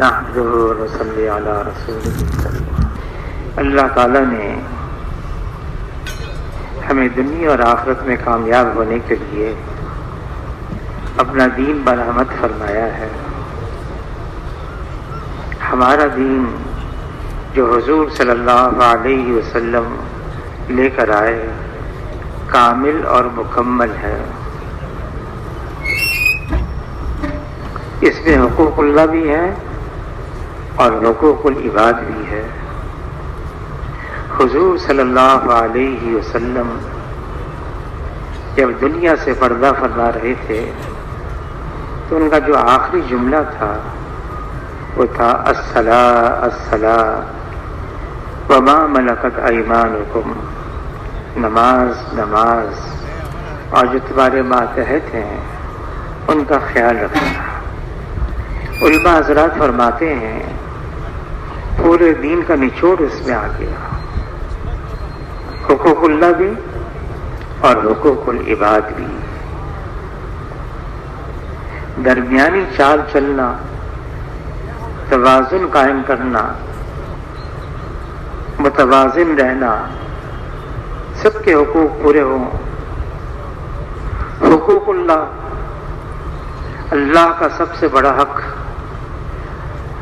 نحمده ونصلی علی رسولہ۔ اللہ تعالیٰ نے ہمیں دنیا اور آخرت میں کامیاب ہونے کے لیے اپنا دین برآمد فرمایا ہے۔ ہمارا دین جو حضور صلی اللہ علیہ وسلم لے کر آئے کامل اور مکمل ہے۔ اس میں حقوق اللہ بھی ہے اور حقوق العباد بھی ہے۔ حضور صلی اللہ علیہ وسلم جب دنیا سے پردہ فرما رہے تھے تو ان کا جو آخری جملہ تھا وہ تھا الصلاۃ الصلاۃ وما ملکت ایمانکم، نماز نماز اور جو تمہارے ماتحت ہیں ان کا خیال رکھنا۔ علماء حضرات فرماتے ہیں پورے دین کا نچوڑ اس میں آ گیا، حقوق اللہ بھی اور حقوق العباد بھی۔ درمیانی چال چلنا، توازن قائم کرنا، متوازن رہنا، سب کے حقوق پورے ہوں۔ حقوق اللہ، اللہ کا سب سے بڑا حق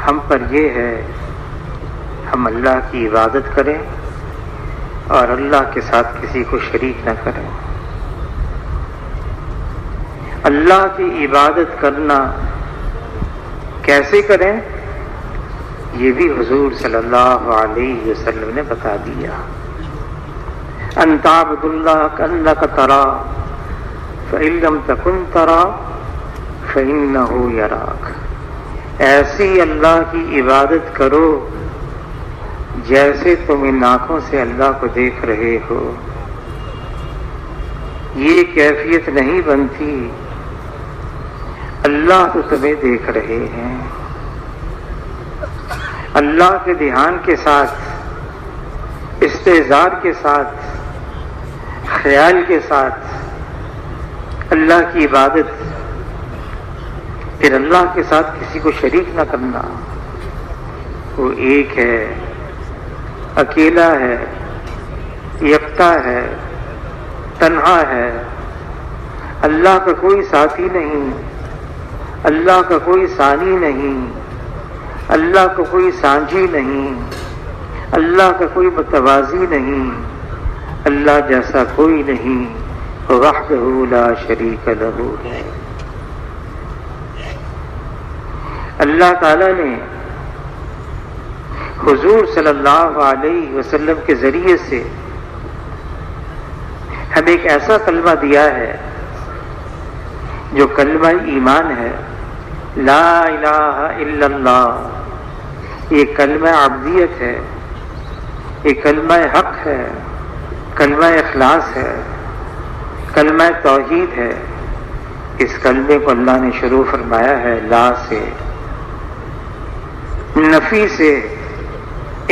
ہم پر یہ ہے ہم اللہ کی عبادت کریں اور اللہ کے ساتھ کسی کو شریک نہ کریں۔ اللہ کی عبادت کرنا کیسے کریں یہ بھی حضور صلی اللہ علیہ وسلم نے بتا دیا۔ ان تعبد اللہ کانک تراہ فإن لم تکن تراہ فإنہ یراک، ایسی اللہ کی عبادت کرو جیسے تم ان آنکھوں سے اللہ کو دیکھ رہے ہو۔ یہ کیفیت نہیں بنتی، اللہ تو تمہیں دیکھ رہے ہیں۔ اللہ کے دھیان کے ساتھ، استحضار کے ساتھ، خیال کے ساتھ اللہ کی عبادت، پھر اللہ کے ساتھ کسی کو شریک نہ کرنا۔ وہ ایک ہے، اکیلا ہے، یکتا ہے، تنہا ہے۔ اللہ کا کوئی ساتھی نہیں، اللہ کا کوئی ثانی نہیں، اللہ کا کوئی سانجھی نہیں، اللہ کا کوئی متوازی نہیں، اللہ جیسا کوئی نہیں، وحدہ لا شریک لہ ہے۔ اللہ تعالیٰ نے حضور صلی اللہ علیہ وسلم کے ذریعے سے ہمیں ایک ایسا کلمہ دیا ہے جو کلمہ ایمان ہے، لا الہ الا اللہ۔ یہ کلمہ عبدیت ہے، یہ کلمہ حق ہے، کلمہ اخلاص ہے، کلمہ توحید ہے۔ اس کلمے کو اللہ نے شروع فرمایا ہے لا سے، نفی سے،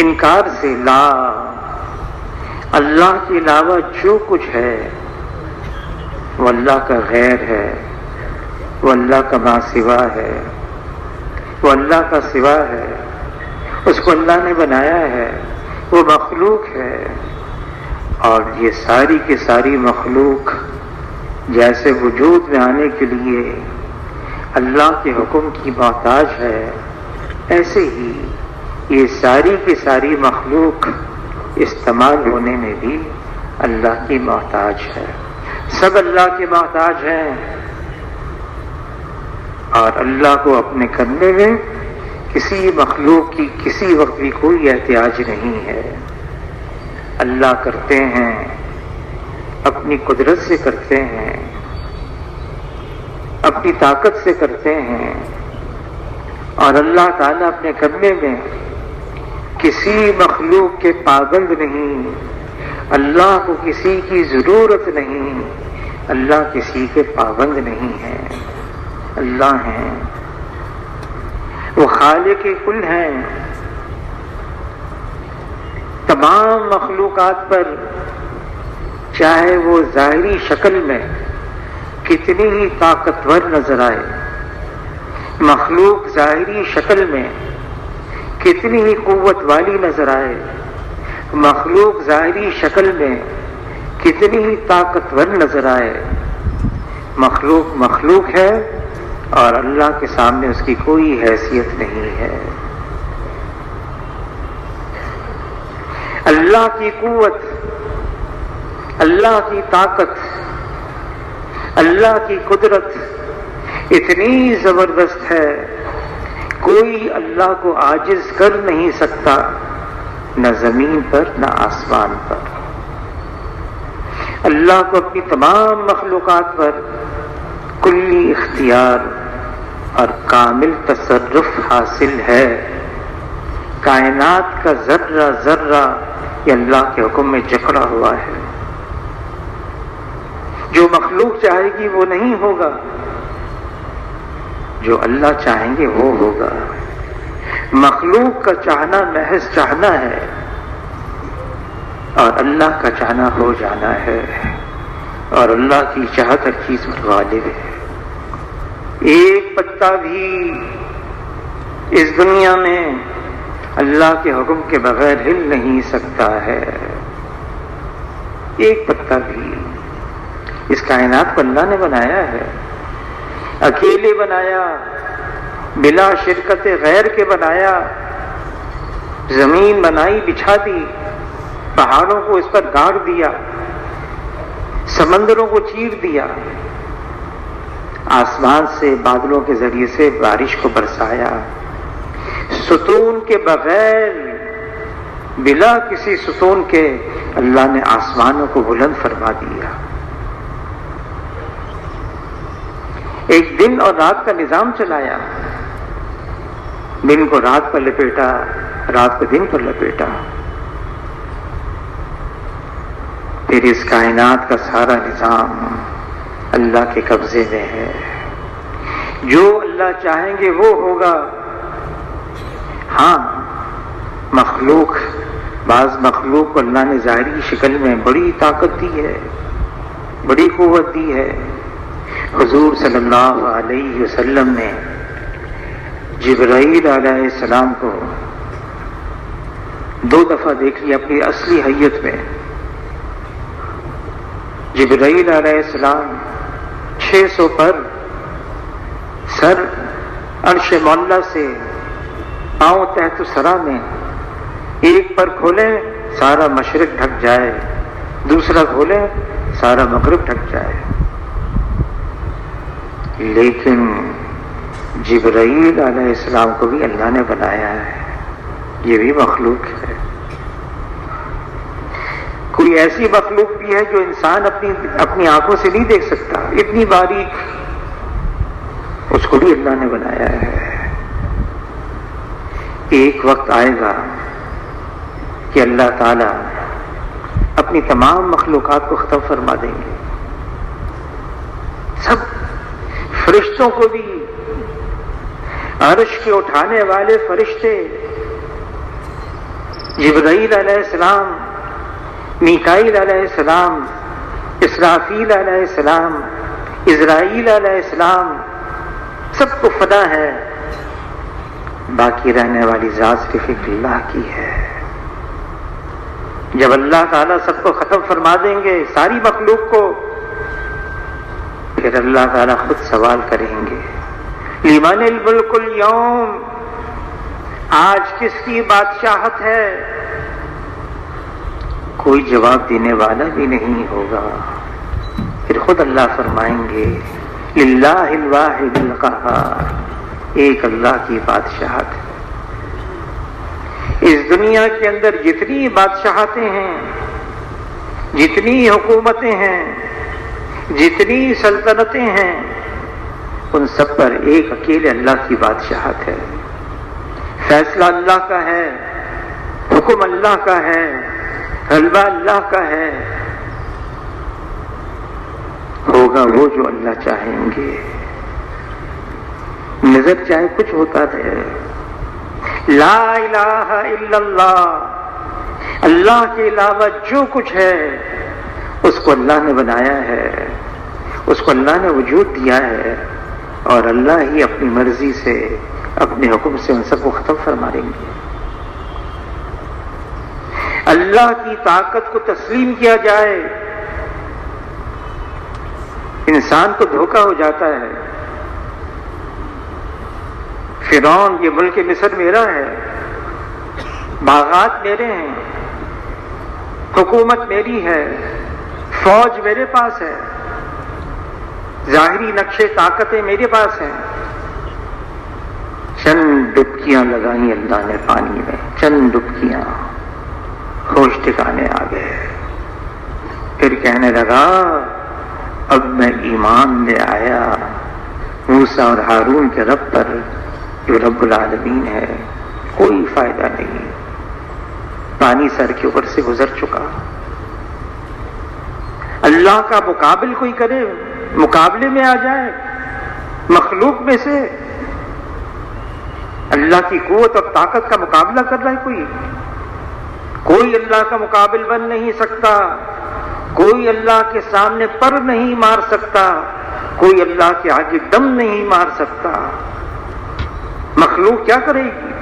انکار سے۔ لا، اللہ کے علاوہ جو کچھ ہے وہ اللہ کا غیر ہے، وہ اللہ کا ما سوا ہے، وہ اللہ کا سوا ہے، اس کو اللہ نے بنایا ہے، وہ مخلوق ہے۔ اور یہ ساری کی ساری مخلوق جیسے وجود میں آنے کے لیے اللہ کے حکم کی محتاج ہے، ایسے ہی یہ ساری کی ساری مخلوق استعمال ہونے میں بھی اللہ کی محتاج ہے۔ سب اللہ کے محتاج ہیں اور اللہ کو اپنے کرنے میں کسی مخلوق کی کسی وقت بھی کوئی احتیاج نہیں ہے۔ اللہ کرتے ہیں، اپنی قدرت سے کرتے ہیں، اپنی طاقت سے کرتے ہیں، اور اللہ تعالیٰ اپنے کرنے میں کسی مخلوق کے پابند نہیں۔ اللہ کو کسی کی ضرورت نہیں، اللہ کسی کے پابند نہیں ہے۔ اللہ ہیں، وہ خالق کل ہیں۔ تمام مخلوقات پر چاہے وہ ظاہری شکل میں کتنی ہی طاقتور نظر آئے، مخلوق ظاہری شکل میں کتنی ہی قوت والی نظر آئے، مخلوق ظاہری شکل میں کتنی ہی طاقتور نظر آئے، مخلوق مخلوق ہے اور اللہ کے سامنے اس کی کوئی حیثیت نہیں ہے۔ اللہ کی قوت، اللہ کی طاقت، اللہ کی قدرت اتنی زبردست ہے، کوئی اللہ کو عاجز کر نہیں سکتا، نہ زمین پر نہ آسمان پر۔ اللہ کو اپنی تمام مخلوقات پر کلی اختیار اور کامل تصرف حاصل ہے۔ کائنات کا ذرہ ذرہ یہ اللہ کے حکم میں جکڑا ہوا ہے۔ جو مخلوق چاہے گی وہ نہیں ہوگا، جو اللہ چاہیں گے وہ ہوگا۔ مخلوق کا چاہنا محض چاہنا ہے اور اللہ کا چاہنا ہو جانا ہے، اور اللہ کی چاہت ہر چیز پر غالب ہے۔ ایک پتا بھی اس دنیا میں اللہ کے حکم کے بغیر ہل نہیں سکتا ہے، ایک پتا بھی۔ اس کائنات کو اللہ نے بنایا ہے، اکیلے بنایا، بلا شرکت غیر کے بنایا۔ زمین بنائی، بچھا دی، پہاڑوں کو اس پر گاڑ دیا، سمندروں کو چیر دیا، آسمان سے بادلوں کے ذریعے سے بارش کو برسایا، ستون کے بغیر، بلا کسی ستون کے اللہ نے آسمانوں کو بلند فرما دیا۔ ایک دن اور رات کا نظام چلایا، دن کو رات پر لپیٹا، رات کو دن پر لپیٹا۔ پھر اس کائنات کا سارا نظام اللہ کے قبضے میں ہے، جو اللہ چاہیں گے وہ ہوگا۔ ہاں، مخلوق، بعض مخلوق کو اللہ نے ظاہری شکل میں بڑی طاقت دی ہے، بڑی قوت دی ہے۔ حضور صلی اللہ علیہ وسلم نے جبرائیل علیہ السلام کو 2 دفعہ دیکھ لیا اپنی اصلی حیت میں۔ جبرائیل علیہ السلام 600 پر سر عرش مولا سے پاؤں تحت سرا میں، ایک پر کھولیں سارا مشرق ڈھک جائے، دوسرا کھولیں سارا مغرب ڈھک جائے۔ لیکن جبرائیل علیہ السلام کو بھی اللہ نے بنایا ہے، یہ بھی مخلوق ہے۔ کوئی ایسی مخلوق بھی ہے جو انسان اپنی آنکھوں سے نہیں دیکھ سکتا، اتنی باریک، اس کو بھی اللہ نے بنایا ہے۔ ایک وقت آئے گا کہ اللہ تعالی اپنی تمام مخلوقات کو ختم فرما دیں گے، سب فرشتوں کو بھی، عرش کے اٹھانے والے فرشتے، جبرائیل علیہ السلام، میکائیل علیہ السلام، اسرافیل علیہ السلام، عزرائیل علیہ السلام، سب کو فدا ہے۔ باقی رہنے والی ذات صرف اللہ کی ہے۔ جب اللہ تعالیٰ سب کو ختم فرما دیں گے، ساری مخلوق کو، پھر اللہ تعالیٰ خود سوال کریں گے، لمن الملک اليوم، آج کس کی بادشاہت ہے؟ کوئی جواب دینے والا بھی نہیں ہوگا۔ پھر خود اللہ فرمائیں گے، للہ الواحد القہار، ایک اللہ کی بادشاہت ہے۔ اس دنیا کے اندر جتنی بادشاہتیں ہیں، جتنی حکومتیں ہیں، جتنی سلطنتیں ہیں، ان سب پر ایک اکیلے اللہ کی بادشاہت ہے۔ فیصلہ اللہ کا ہے، حکم اللہ کا ہے، غلبہ اللہ کا ہے، ہوگا وہ جو اللہ چاہیں گے۔ نظر چاہے کچھ ہوتا رہے، لا الہ الا اللہ، اللہ کے علاوہ جو کچھ ہے اس کو اللہ نے بنایا ہے، اس کو اللہ نے وجود دیا ہے، اور اللہ ہی اپنی مرضی سے، اپنے حکم سے ان سب کو ختم فرما دیں گے۔ اللہ کی طاقت کو تسلیم کیا جائے، انسان کو دھوکہ ہو جاتا ہے۔ فرعون یہ ملک مصر میرا ہے، باغات میرے ہیں، حکومت میری ہے، فوج میرے پاس ہے، ظاہری نقشے طاقتیں میرے پاس ہیں۔ چند ڈبکیاں لگائیں اللہ نے پانی میں، چند ڈبکیاں، ہوش ٹھکانے آ گئے۔ پھر کہنے لگا اب میں ایمان لے آیا موسیٰ اور ہارون کے رب پر جو رب العالمین ہے، کوئی فائدہ نہیں، پانی سر کے اوپر سے گزر چکا۔ اللہ کا مقابل کوئی کرے، مقابلے میں آ جائے مخلوق میں سے، اللہ کی قوت اور طاقت کا مقابلہ کر رہا ہے کوئی اللہ کا مقابل بن نہیں سکتا، کوئی اللہ کے سامنے پر نہیں مار سکتا، کوئی اللہ کے آگے دم نہیں مار سکتا۔ مخلوق کیا کرے گی؟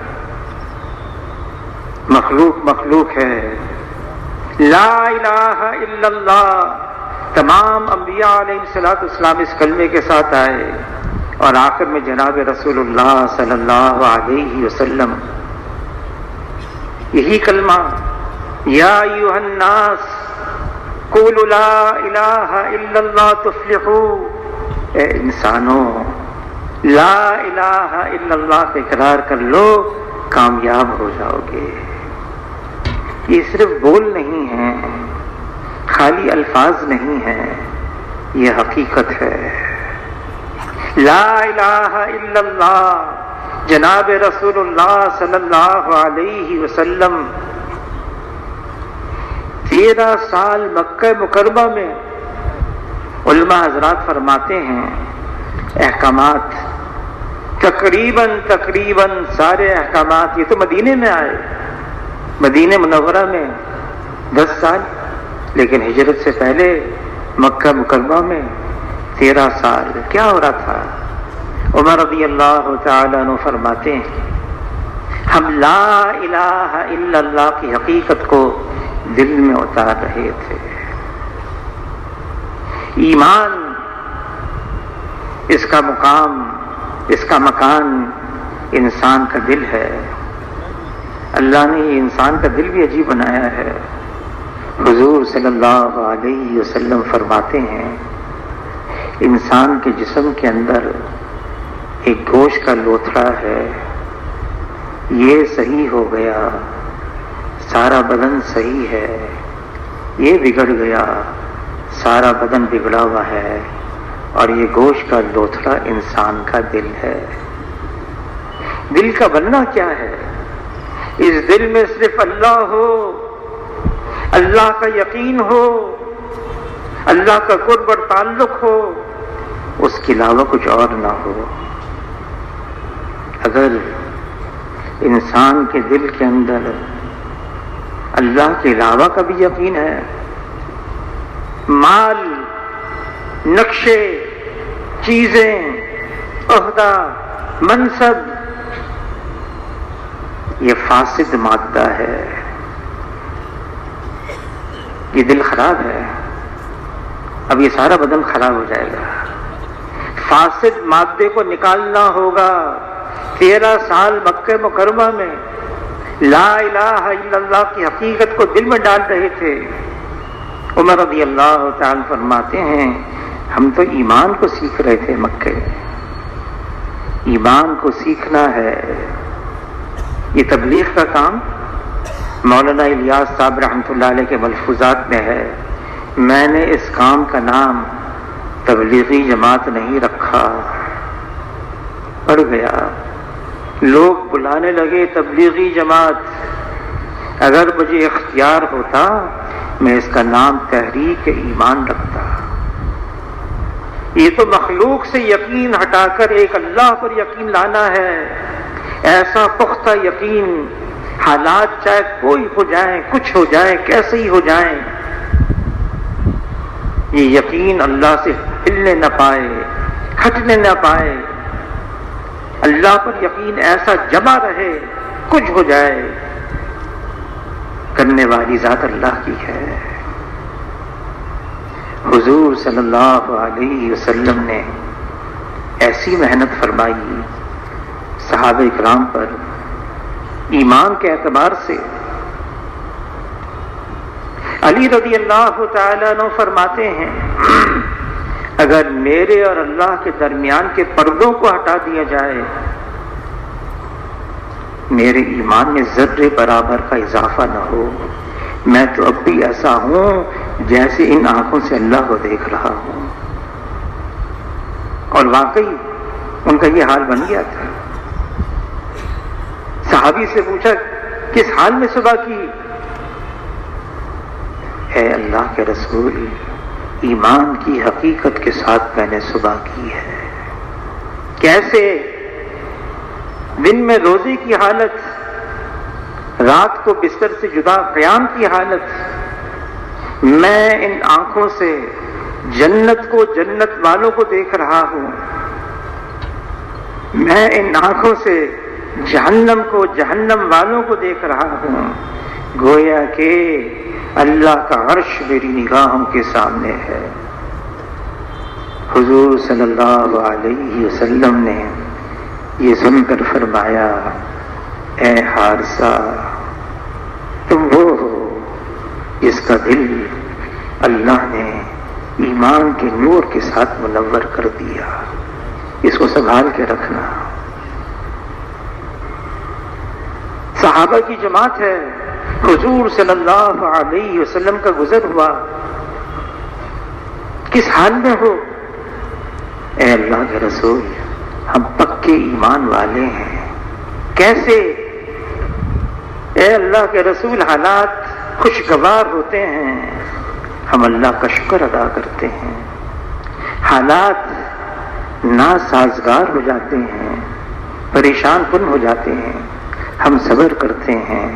مخلوق ہے۔ لا الہ الا اللہ، تمام انبیاء علیہ السلام اس کلمے کے ساتھ آئے، اور آخر میں جناب رسول اللہ صلی اللہ علیہ وسلم یہی کلمہ، یا ایھا الناس قولوا لا الہ الا اللہ تفلحوا، اے انسانوں لا الہ الا اللہ کا اقرار کر لو، کامیاب ہو جاؤ گے۔ یہ صرف بول نہیں ہیں، خالی الفاظ نہیں ہیں، یہ حقیقت ہے۔ لا الہ الا اللہ، جناب رسول اللہ صلی اللہ علیہ وسلم 13 سال مکہ مکرمہ میں، علماء حضرات فرماتے ہیں احکامات تقریباً سارے احکامات، یہ تو مدینے میں آئے، مدینہ منورہ میں 10 سال، لیکن ہجرت سے پہلے مکہ مکرمہ میں 13 سال کیا ہو رہا تھا؟ عمر رضی اللہ تعالیٰ عنہ فرماتے ہیں ہم لا الہ الا اللہ کی حقیقت کو دل میں اتار رہے تھے۔ ایمان، اس کا مقام، اس کا مکان انسان کا دل ہے۔ اللہ نے یہ انسان کا دل بھی عجیب بنایا ہے۔ حضور صلی اللہ علیہ وسلم فرماتے ہیں انسان کے جسم کے اندر ایک گوشت کا لوتھڑا ہے، یہ صحیح ہو گیا سارا بدن صحیح ہے، یہ بگڑ گیا سارا بدن بگڑا ہوا ہے، اور یہ گوشت کا لوتھڑا انسان کا دل ہے۔ دل کا بننا کیا ہے؟ اس دل میں صرف اللہ ہو، اللہ کا یقین ہو، اللہ کا قرب اور تعلق ہو، اس کے علاوہ کچھ اور نہ ہو۔ اگر انسان کے دل کے اندر اللہ کے علاوہ کا بھی یقین ہے، مال، نقشے، چیزیں، عہدہ، منصب، یہ فاسد مادہ ہے، یہ دل خراب ہے، اب یہ سارا بدن خراب ہو جائے گا۔ فاسد مادے کو نکالنا ہوگا۔ 13 سال مکہ مکرمہ میں لا الہ الا اللہ کی حقیقت کو دل میں ڈال رہے تھے۔ عمر رضی اللہ تعالیٰ فرماتے ہیں ہم تو ایمان کو سیکھ رہے تھے مکے میں، ایمان کو سیکھنا ہے، یہ تبلیغ کا کام۔ مولانا الیاس صاحب رحمۃ اللہ علیہ کے ملفوظات میں ہے میں نے اس کام کا نام تبلیغی جماعت نہیں رکھا، پڑ گیا، لوگ بلانے لگے تبلیغی جماعت، اگر مجھے اختیار ہوتا میں اس کا نام تحریک ایمان رکھتا۔ یہ تو مخلوق سے یقین ہٹا کر ایک اللہ پر یقین لانا ہے، ایسا پختہ یقین، حالات چاہے کوئی ہو جائیں، کچھ ہو جائے، کیسے ہی ہو جائیں، یہ یقین اللہ سے ہلنے نہ پائے، ہٹنے نہ پائے، اللہ پر یقین ایسا جمع رہے، کچھ ہو جائے۔ کرنے والی ذات اللہ کی ہے۔ حضور صلی اللہ علیہ وسلم نے ایسی محنت فرمائی صحابہ اکرام پر ایمان کے اعتبار سے۔ علی رضی اللہ تعالیٰ عنہ فرماتے ہیں اگر میرے اور اللہ کے درمیان کے پردوں کو ہٹا دیا جائے میرے ایمان میں ذرے برابر کا اضافہ نہ ہو، میں تو اب بھی ایسا ہوں جیسے ان آنکھوں سے اللہ کو دیکھ رہا ہوں۔ اور واقعی ان کا یہ حال بن گیا تھا۔ صحابی سے پوچھا کس حال میں صبح کی؟ اے اللہ کے رسول، ایمان کی حقیقت کے ساتھ میں نے صبح کی ہے۔ کیسے؟ دن میں روزے کی حالت، رات کو بستر سے جدا قیام کی حالت، میں ان آنکھوں سے جنت کو جنت والوں کو دیکھ رہا ہوں، میں ان آنکھوں سے جہنم کو جہنم والوں کو دیکھ رہا ہوں، گویا کہ اللہ کا عرش میری نگاہوں کے سامنے ہے۔ حضور صلی اللہ علیہ وسلم نے یہ سن کر فرمایا اے حارثہ، تم وہ ہو جس کا دل اللہ نے ایمان کے نور کے ساتھ منور کر دیا، اس کو سنبھال کے رکھنا۔ صحابہ کی جماعت ہے، حضور صلی اللہ علیہ وسلم کا گزر ہوا، کس حال میں ہو؟ اے اللہ کے رسول، ہم پکے ایمان والے ہیں۔ کیسے؟ اے اللہ کے رسول، حالات خوشگوار ہوتے ہیں، ہم اللہ کا شکر ادا کرتے ہیں، حالات ناسازگار ہو جاتے ہیں، پریشان کن ہو جاتے ہیں، ہم صبر کرتے ہیں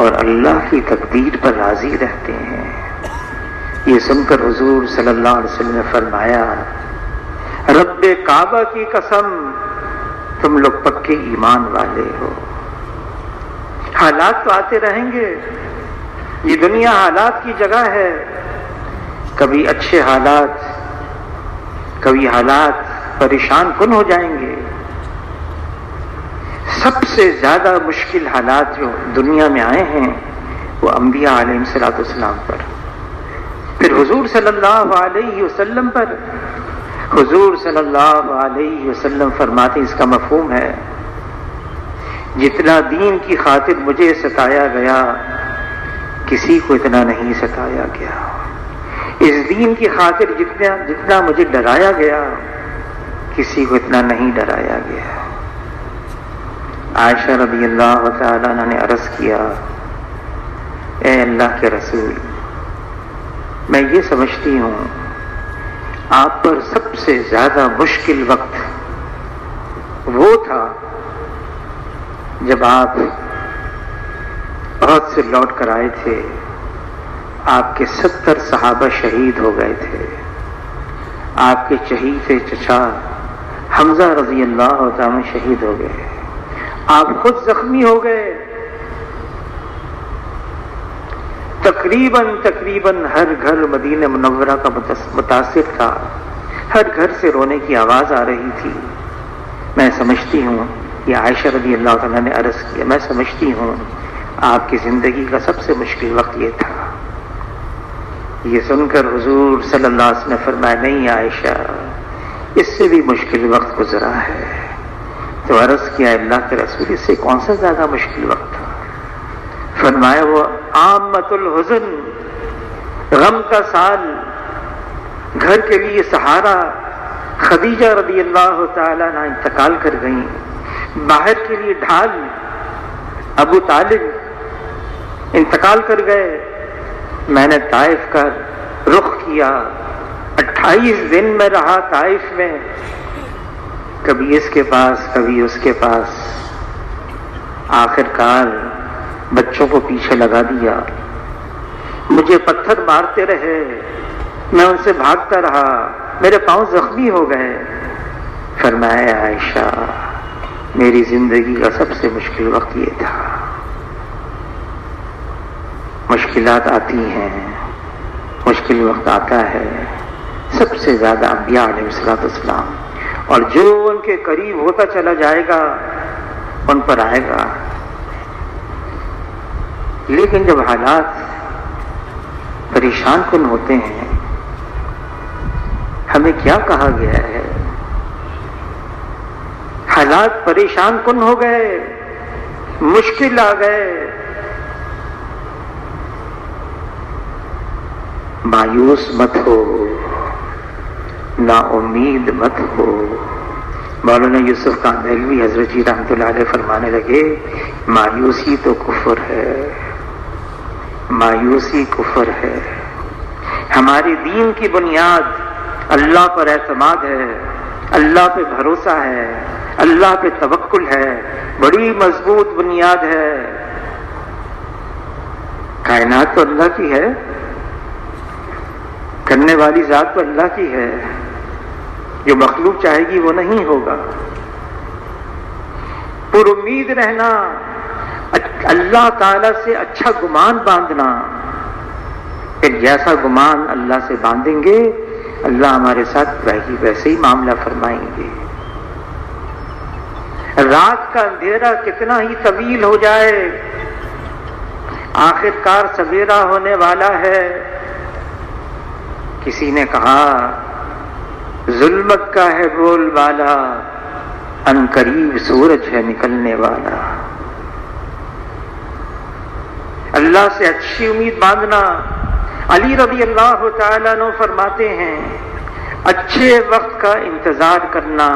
اور اللہ کی تقدیر پر راضی رہتے ہیں۔ یہ سن کر حضور صلی اللہ علیہ وسلم نے فرمایا رب کعبہ کی قسم، تم لوگ پکے ایمان والے ہو۔ حالات تو آتے رہیں گے، یہ دنیا حالات کی جگہ ہے، کبھی اچھے حالات، کبھی حالات پریشان کن ہو جائیں گے۔ سب سے زیادہ مشکل حالات جو دنیا میں آئے ہیں وہ انبیاء علیہ الصلوۃ والسلام پر، پھر حضور صلی اللہ علیہ وسلم پر۔ حضور صلی اللہ علیہ وسلم فرماتے اس کا مفہوم ہے جتنا دین کی خاطر مجھے ستایا گیا کسی کو اتنا نہیں ستایا گیا، اس دین کی خاطر جتنا مجھے ڈرایا گیا کسی کو اتنا نہیں ڈرایا گیا۔ عائشہ رضی اللہ تعالیٰ عنہ نے عرض کیا اے اللہ کے رسول، میں یہ سمجھتی ہوں آپ پر سب سے زیادہ مشکل وقت وہ تھا جب آپ عہد سے لوٹ کر آئے تھے، آپ کے 70 صحابہ شہید ہو گئے تھے، آپ کے چہیتے چچا حمزہ رضی اللہ عنہ شہید ہو گئے، آپ خود زخمی ہو گئے، تقریباً ہر گھر مدینہ منورہ کا متاثر تھا، ہر گھر سے رونے کی آواز آ رہی تھی۔ میں سمجھتی ہوں، یہ عائشہ رضی اللہ عنہ نے عرض کیا، میں سمجھتی ہوں آپ کی زندگی کا سب سے مشکل وقت یہ تھا۔ یہ سن کر حضور صلی اللہ علیہ وسلم نے فرمایا نہیں عائشہ، اس سے بھی مشکل وقت گزرا ہے۔ تو عرض کیا اللہ کے رسول، اس سے کون سا زیادہ مشکل وقت تھا؟ فرمایا وہ عامت الحزن، غم کا سال، گھر کے لیے سہارا خدیجہ رضی اللہ تعالیٰ عنہ انتقال کر گئیں، باہر کے لیے ڈھال ابو طالب انتقال کر گئے۔ میں نے طائف کا رخ کیا، 28 دن میں رہا طائف میں، کبھی اس کے پاس کبھی اس کے پاس، آخر کار بچوں کو پیچھے لگا دیا، مجھے پتھر مارتے رہے، میں ان سے بھاگتا رہا، میرے پاؤں زخمی ہو گئے۔ فرمایا عائشہ میری زندگی کا سب سے مشکل وقت یہ تھا۔ مشکلات آتی ہیں، مشکل وقت آتا ہے، سب سے زیادہ انبیاء علیہ السلام، اور جو ان کے قریب ہوتا چلا جائے گا ان پر آئے گا۔ لیکن جب حالات پریشان کن ہوتے ہیں، ہمیں کیا کہا گیا ہے؟ حالات پریشان کن ہو گئے، مشکل آ گئے، مایوس مت ہو، نا امید مت ہو۔ مولانا یوسف کاندھلوی حضرت جی رحمۃ اللہ علیہ فرمانے لگے، مایوسی تو کفر ہے، مایوسی کفر ہے۔ ہماری دین کی بنیاد اللہ پر اعتماد ہے، اللہ پہ بھروسہ ہے، اللہ پہ توکل ہے، بڑی مضبوط بنیاد ہے۔ کائنات تو اللہ کی ہے، کرنے والی ذات تو اللہ کی ہے، جو مخلوق چاہے گی وہ نہیں ہوگا۔ پر امید رہنا، اللہ تعالی سے اچھا گمان باندھنا، پھر جیسا گمان اللہ سے باندھیں گے اللہ ہمارے ساتھ ویسے ہی معاملہ فرمائیں گے۔ رات کا اندھیرا کتنا ہی طویل ہو جائے، آخر کار سویرا ہونے والا ہے۔ کسی نے کہا ظلمت کا ہے بول والا، ان قریب سورج ہے نکلنے والا۔ اللہ سے اچھی امید باندھنا۔ علی رضی اللہ تعالیٰ عنہ فرماتے ہیں، اچھے وقت کا انتظار کرنا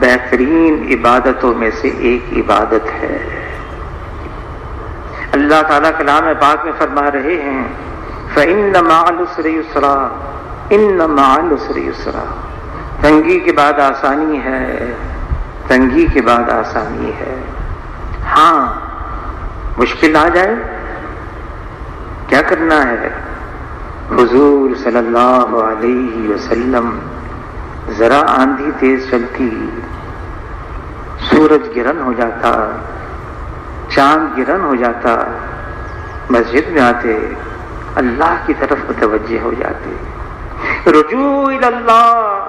بہترین عبادتوں میں سے ایک عبادت ہے۔ اللہ تعالیٰ کلام پاک میں فرما رہے ہیں، فَإِنَّ مَعَ الْعُسْرِ يُسْرًا، إِنَّ مَعَ الْعُسْرِ يُسْرًا۔ تنگی کے بعد آسانی ہے، تنگی کے بعد آسانی ہے۔ ہاں مشکل آ جائے کیا کرنا ہے؟ حضور صلی اللہ علیہ وسلم ذرا آندھی تیز چلتی، سورج گرہن ہو جاتا، چاند گرہن ہو جاتا، مسجد میں آتے، اللہ کی طرف متوجہ ہو جاتے۔ رجوع الی اللہ،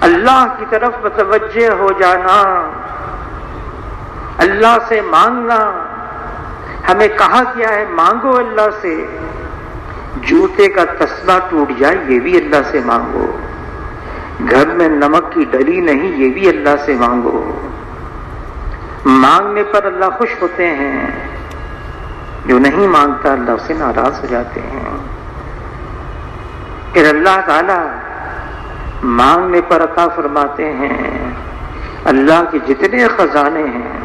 اللہ کی طرف متوجہ ہو جانا، اللہ سے مانگنا۔ ہمیں کہا گیا ہے مانگو اللہ سے، جوتے کا تسمہ ٹوٹ جائے یہ بھی اللہ سے مانگو، گھر میں نمک کی ڈلی نہیں یہ بھی اللہ سے مانگو۔ مانگنے پر اللہ خوش ہوتے ہیں، جو نہیں مانگتا اللہ اس سے ناراض ہو جاتے ہیں۔ پھر اللہ تعالی مانگنے پر عطا فرماتے ہیں۔ اللہ کے جتنے خزانے ہیں،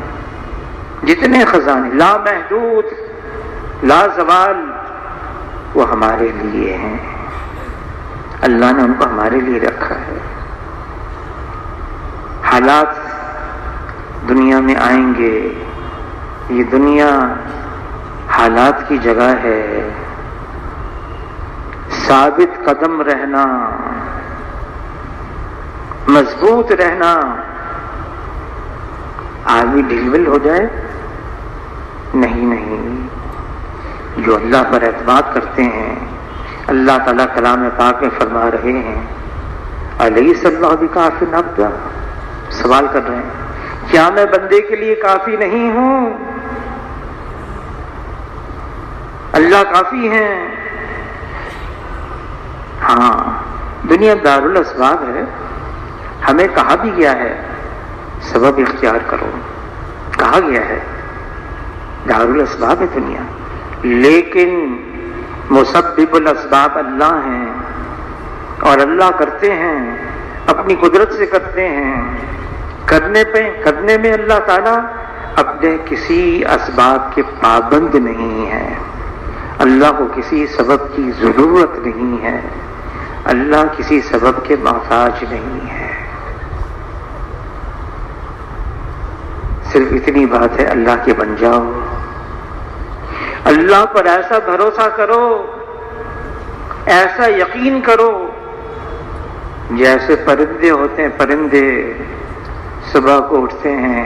جتنے خزانے لا محدود لا زوال، وہ ہمارے لیے ہیں۔ اللہ نے ان کو ہمارے لیے رکھا ہے۔ حالات دنیا میں آئیں گے، یہ دنیا حالات کی جگہ ہے۔ ثابت قدم رہنا، مضبوط رہنا۔ آدمی ڈھل ول ہو جائے نہیں، جو اللہ پر اعتماد کرتے ہیں، اللہ تعالیٰ کلام پاک میں فرما رہے ہیں، الیس اللہ بکاف عبدا، سوال کر رہے ہیں کیا میں بندے کے لیے کافی نہیں ہوں؟ اللہ کافی ہیں۔ ہاں دنیا دارالاسباب ہے، ہمیں کہا بھی گیا ہے سبب اختیار کرو، کہا گیا ہے دارالاسباب ہے دنیا، لیکن مسبب الاسباب اللہ ہیں، اور اللہ کرتے ہیں، اپنی قدرت سے کرتے ہیں۔ کرنے میں اللہ تعالیٰ اپنے کسی اسباب کے پابند نہیں ہے، اللہ کو کسی سبب کی ضرورت نہیں ہے، اللہ کسی سبب کے محتاج نہیں ہے۔ صرف اتنی بات ہے، اللہ کے بن جاؤ، اللہ پر ایسا بھروسہ کرو، ایسا یقین کرو جیسے پرندے ہوتے ہیں۔ پرندے صبح کو اٹھتے ہیں،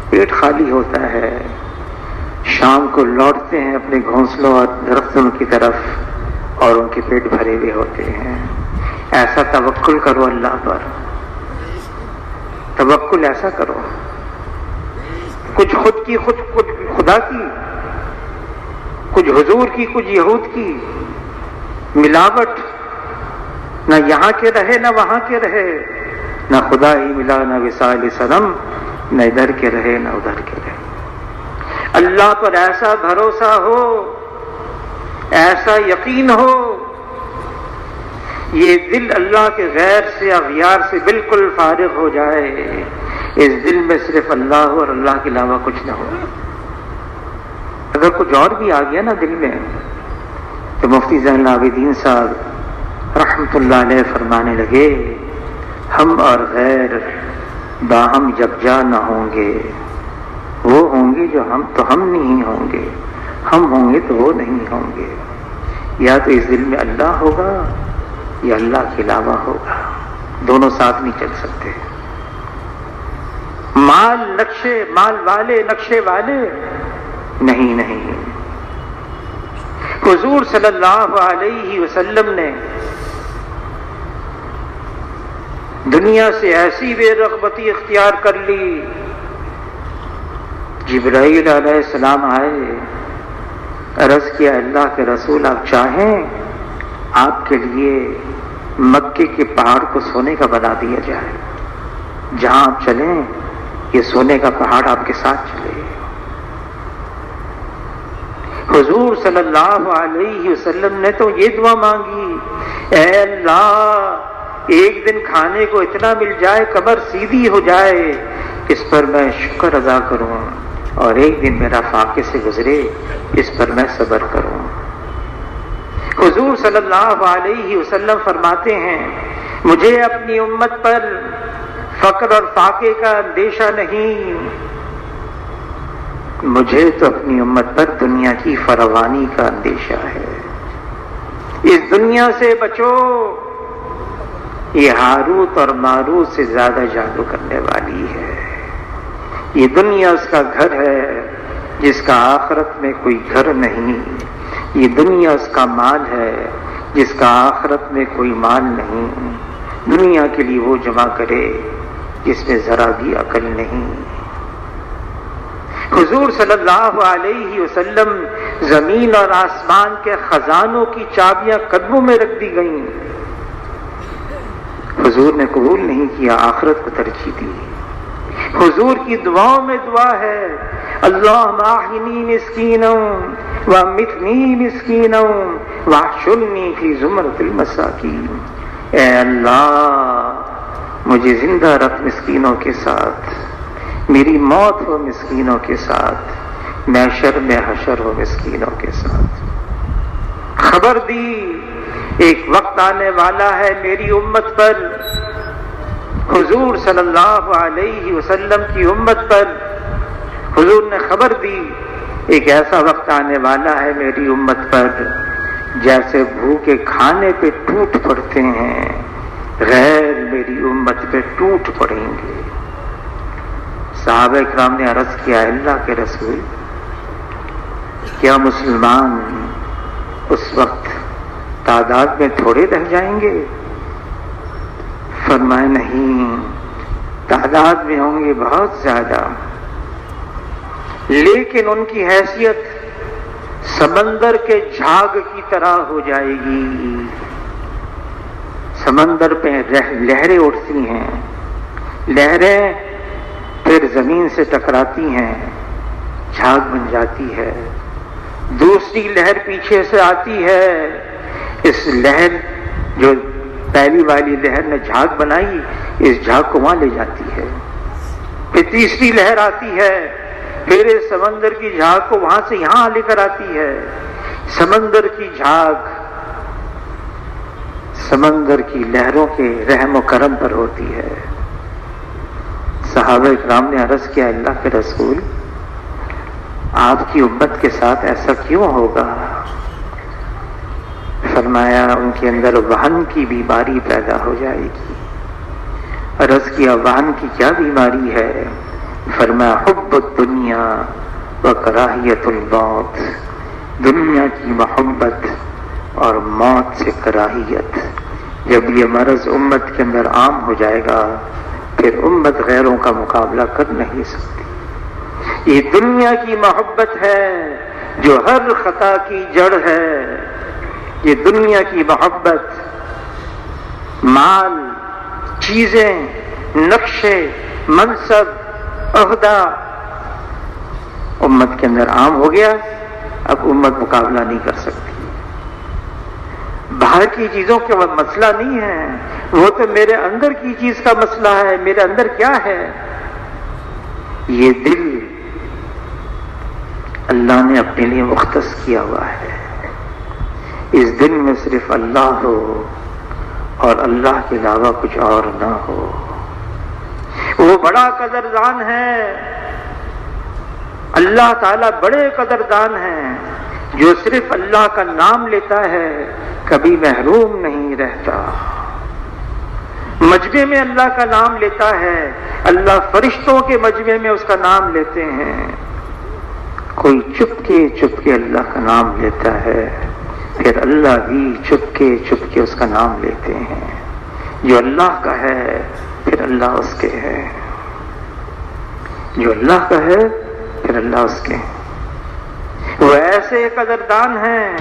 پیٹ خالی ہوتا ہے، شام کو لوٹتے ہیں اپنے گھونسلوں اور درختوں کی طرف اور ان کے پیٹ بھرے ہوئے ہوتے ہیں. ایسا توکل کرو اللہ پر، توکل ایسا کرو. کچھ خود کی خود خدا کی، کچھ حضور کی کچھ یہود کی ملاوٹ، نہ یہاں کے رہے نہ وہاں کے رہے، نہ خدا ہی ملا نہ وصال صنم، نہ ادھر کے رہے نہ ادھر کے رہے. اللہ پر ایسا بھروسہ ہو، ایسا یقین ہو، یہ دل اللہ کے غیر سے اغیار سے بالکل فارغ ہو جائے. اس دل میں صرف اللہ اور اللہ کے علاوہ کچھ نہ ہو. اگر کچھ اور بھی آ گیا نا دل میں تو مفتی زین العابدین صاحب رحمت اللہ علیہ فرمانے لگے، ہم اور غیر باہم یکجا نہ ہوں گے. وہ ہوں گے جو ہم تو ہم نہیں ہوں گے، ہم ہوں گے تو وہ نہیں ہوں گے. یا تو اس دل میں اللہ ہوگا یا اللہ کے علاوہ ہوگا، دونوں ساتھ نہیں چل سکتے. مال والے نقشے والے نہیں. حضور صلی اللہ علیہ وسلم نے دنیا سے ایسی بے رغبتی اختیار کر لی. جبرائیل علیہ السلام آئے، عرض کیا اللہ کے رسول آپ چاہیں آپ کے لیے مکے کے پہاڑ کو سونے کا بنا دیا جائے، جہاں آپ چلیں یہ سونے کا پہاڑ آپ کے ساتھ چلے. حضور صلی اللہ علیہ وسلم نے تو یہ دعا مانگی، اے اللہ ایک دن کھانے کو اتنا مل جائے کمر سیدھی ہو جائے اس پر میں شکر ادا کروں، اور ایک دن میرا فاقے سے گزرے اس پر میں صبر کروں. حضور صلی اللہ علیہ وسلم فرماتے ہیں مجھے اپنی امت پر فقر اور فاقے کا اندیشہ نہیں، مجھے تو اپنی امت پر دنیا کی فراوانی کا اندیشہ ہے. اس دنیا سے بچو، یہ ہاروت اور ماروت سے زیادہ جادو کرنے والی ہے. یہ دنیا اس کا گھر ہے جس کا آخرت میں کوئی گھر نہیں. یہ دنیا اس کا مال ہے جس کا آخرت میں کوئی مال نہیں. دنیا کے لیے وہ جمع کرے جس میں ذرا بھی عقل نہیں. حضور صلی اللہ علیہ وسلم زمین اور آسمان کے خزانوں کی چابیاں قدموں میں رکھ دی گئیں. حضور نے قبول نہیں کیا، آخرت کو ترجیح دی. حضور کی دعاؤں میں دعا ہے اللہم احینی مسکینا وامتنی مسکینا واحشرنی فی زمرۃ المساکین. اے اللہ مجھے زندہ رکھ مسکینوں کے ساتھ، میری موت ہو مسکینوں کے ساتھ، محشر میں حشر ہو مسکینوں کے ساتھ. خبر دی ایک وقت آنے والا ہے میری امت پر، حضور صلی اللہ علیہ وسلم کی امت پر حضور نے خبر دی ایک ایسا وقت آنے والا ہے میری امت پر جیسے بھوکے کھانے پہ ٹوٹ پڑتے ہیں، غیر میری امت پہ ٹوٹ پڑیں گے. صحابہ اکرام نے عرض کیا اللہ کے رسول کیا مسلمان اس وقت تعداد میں تھوڑے رہ جائیں گے؟ فرمائے نہیں، تعداد میں ہوں گے بہت زیادہ، لیکن ان کی حیثیت سمندر کے جھاگ کی طرح ہو جائے گی. سمندر پہ لہریں اٹھتی ہیں، لہریں پھر زمین سے ٹکراتی ہیں، جھاگ بن جاتی ہے. دوسری لہر پیچھے سے آتی ہے، اس لہر جو پہلی والی لہر نے جھاگ بنائی اس جھاگ کو وہاں لے جاتی ہے. پھر تیسری لہر آتی ہے، پھر اس سمندر کی جھاگ کو وہاں سے یہاں لے کر آتی ہے. سمندر کی جھاگ سمندر کی لہروں کے رحم و کرم پر ہوتی ہے. صحابہ اکرام نے عرض کیا اللہ کے رسول آپ کی امت کے ساتھ ایسا کیوں ہوگا؟ فرمایا ان کے اندر وہن کی بیماری پیدا ہو جائے گی. عرض کیا وہن کی کیا بیماری ہے؟ فرمایا حب الدنیا وکراہیت الموت، دنیا کی محبت اور موت سے کراہیت۔ جب یہ مرض امت کے اندر عام ہو جائے گا پھر امت غیروں کا مقابلہ کر نہیں سکتی۔ یہ دنیا کی محبت ہے جو ہر خطا کی جڑ ہے۔ یہ دنیا کی محبت، مال، چیزیں، نقشے، منصب، عہدہ امت کے اندر عام ہو گیا، اب امت مقابلہ نہیں کر سکتی۔ باہر کی چیزوں کا مسئلہ نہیں ہے، وہ تو میرے اندر کی چیز کا مسئلہ ہے۔ میرے اندر کیا ہے؟ یہ دل اللہ نے اپنے لیے مختص کیا ہوا ہے۔ اس دل میں صرف اللہ ہو اور اللہ کے علاوہ کچھ اور نہ ہو۔ وہ بڑا قدردان ہے، اللہ تعالیٰ بڑے قدردان ہیں، جو صرف اللہ کا نام لیتا ہے کبھی محروم نہیں رہتا۔ مجمع میں اللہ کا نام لیتا ہے، اللہ فرشتوں کے مجمع میں اس کا نام لیتے ہیں۔ کوئی چپ کے اللہ کا نام لیتا ہے، پھر اللہ بھی چپ کے اس کا نام لیتے ہیں۔ جو اللہ کا ہے پھر اللہ اس کے ہے، جو اللہ کا ہے پھر اللہ اس کے۔ وہ ایسے قدردان ہیں،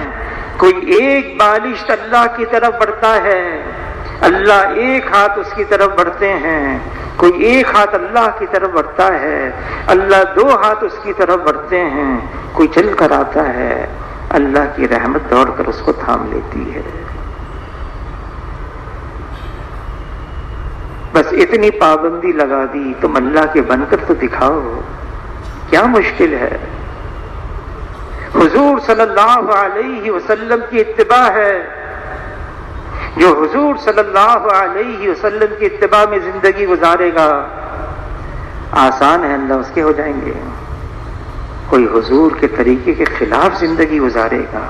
کوئی ایک بالشت اللہ کی طرف بڑھتا ہے، اللہ ایک ہاتھ اس کی طرف بڑھتے ہیں۔ کوئی ایک ہاتھ اللہ کی طرف بڑھتا ہے، اللہ دو ہاتھ اس کی طرف بڑھتے ہیں۔ کوئی چل کر آتا ہے، اللہ کی رحمت دوڑ کر اس کو تھام لیتی ہے۔ بس اتنی پابندی لگا دی، تم اللہ کے بن کر تو دکھاؤ، کیا مشکل ہے؟ حضور صلی اللہ علیہ وسلم کی اتباع ہے۔ جو حضور صلی اللہ علیہ وسلم کی اتباع میں زندگی گزارے گا، آسان ہے اللہ اس کے ہو جائیں گے۔ کوئی حضور کے طریقے کے خلاف زندگی گزارے گا،